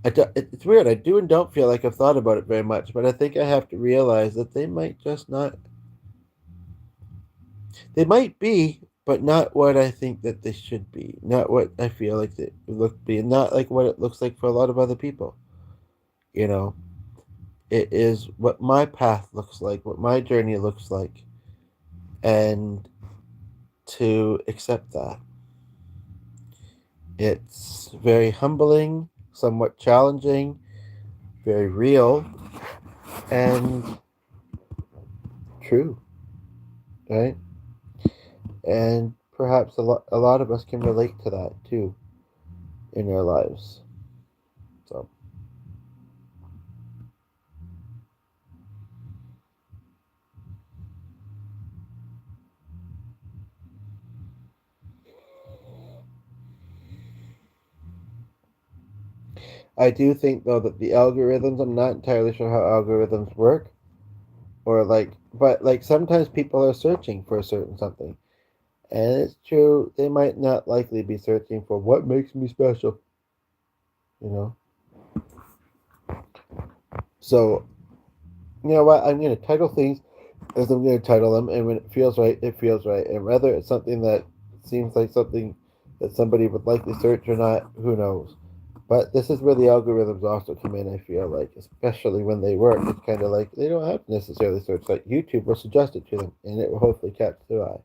A: it's weird. I do and don't feel like I've thought about it very much, but I think I have to realize that they might just not. They might be, but not what I think that they should be. Not what I feel like they look be, and not like what it looks like for a lot of other people. You know, it is what my path looks like, what my journey looks like, and to accept that. It's very humbling, somewhat challenging, very real, and true, right? And perhaps a lot of us can relate to that too in our lives. So I do think though that the algorithms, I'm not entirely sure how algorithms work, or but like sometimes people are searching for a certain something, and it's true they might not likely be searching for what makes me special, you know. So you know what, I'm going to title things as I'm going to title them, and when it feels right, it feels right, and whether it's something that seems like something that somebody would likely search or not, who knows. But this is where the algorithms also come in, I feel like, especially when they work. It's kind of like they don't have to necessarily search. Like YouTube will suggest it to them, and it will hopefully catch their eye.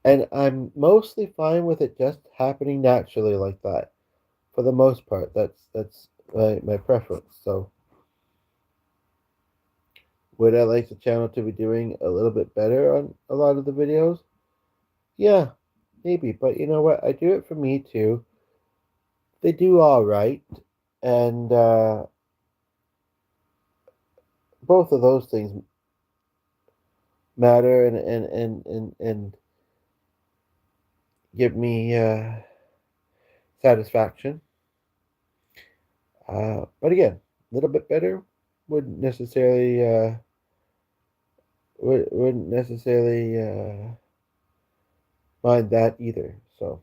A: And I'm mostly fine with it just happening naturally like that. For the most part, that's my preference. So, would I like the channel to be doing a little bit better on a lot of the videos? Yeah, maybe. But you know what? I do it for me too. They do all right, and both of those things matter and give me satisfaction. But again, a little bit better wouldn't necessarily wouldn't necessarily mind that either. So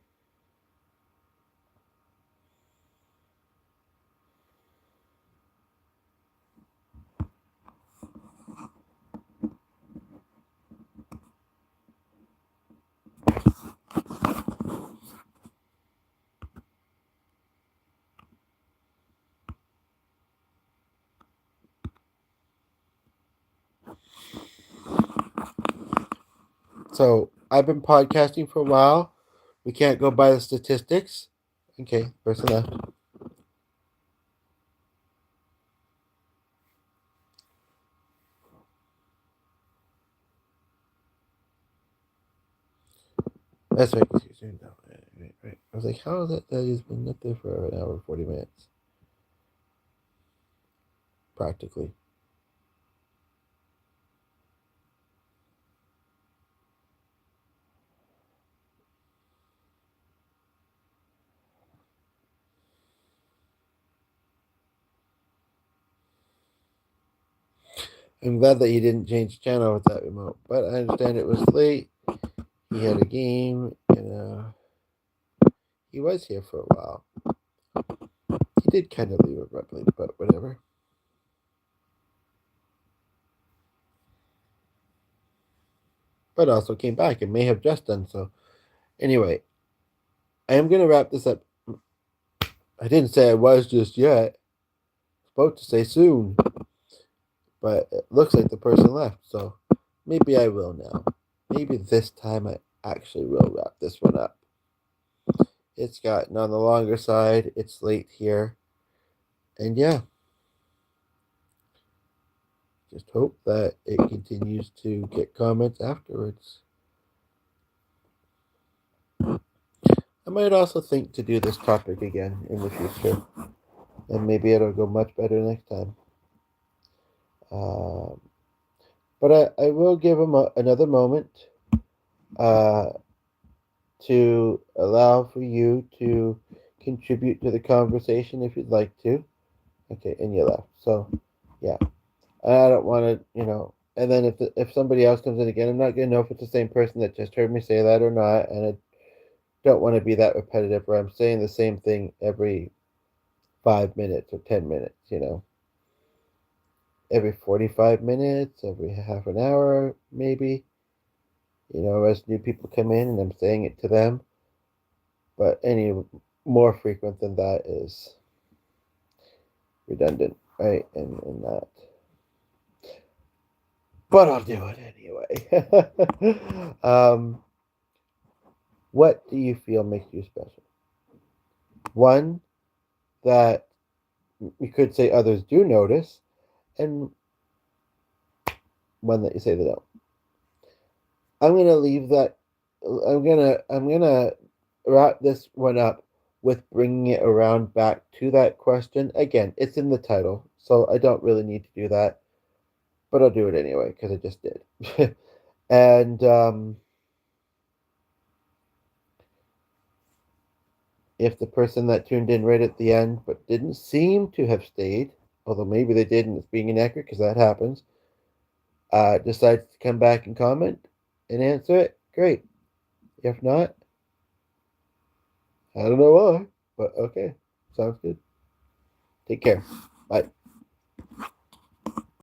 A: I've been podcasting for a while. We can't go by the statistics. Okay, person left. That's right. Right. I was like, how is it that he's been up there for an hour and 40 minutes? Practically. I'm glad that he didn't change the channel with that remote, but I understand it was late. He had a game, and he was here for a while. He did kind of leave abruptly, but whatever. But also came back and may have just done so. Anyway, I am going to wrap this up. I didn't say I was just yet. Supposed to say soon. But it looks like the person left, so maybe I will now. Maybe this time I actually will wrap this one up. It's gotten on the longer side. It's late here. And yeah. Just hope that it continues to get comments afterwards. I might also think to do this topic again in the future. And maybe it'll go much better next time. But I will give him another moment to allow for you to contribute to the conversation if you'd like to. Okay, and you left. So, yeah. I don't want to, and then if somebody else comes in again, I'm not going to know if it's the same person that just heard me say that or not. And I don't want to be that repetitive where I'm saying the same thing every 5 minutes or 10 minutes, every 45 minutes, every half an hour, maybe, as new people come in and I'm saying it to them. But any more frequent than that is redundant, right? And that. But I'll do it anyway. What do you feel makes you special? One, that you could say others do notice, and one that you say they don't. I'm gonna leave that. I'm gonna wrap this one up with bringing it around back to that question. Again, it's in the title, so I don't really need to do that, but I'll do it anyway because I just did. And if the person that tuned in right at the end but didn't seem to have stayed, although maybe they did and it's being inaccurate because that happens, decides to come back and comment and answer it, great. If not, I don't know why, but okay. Sounds good. Take care. Bye.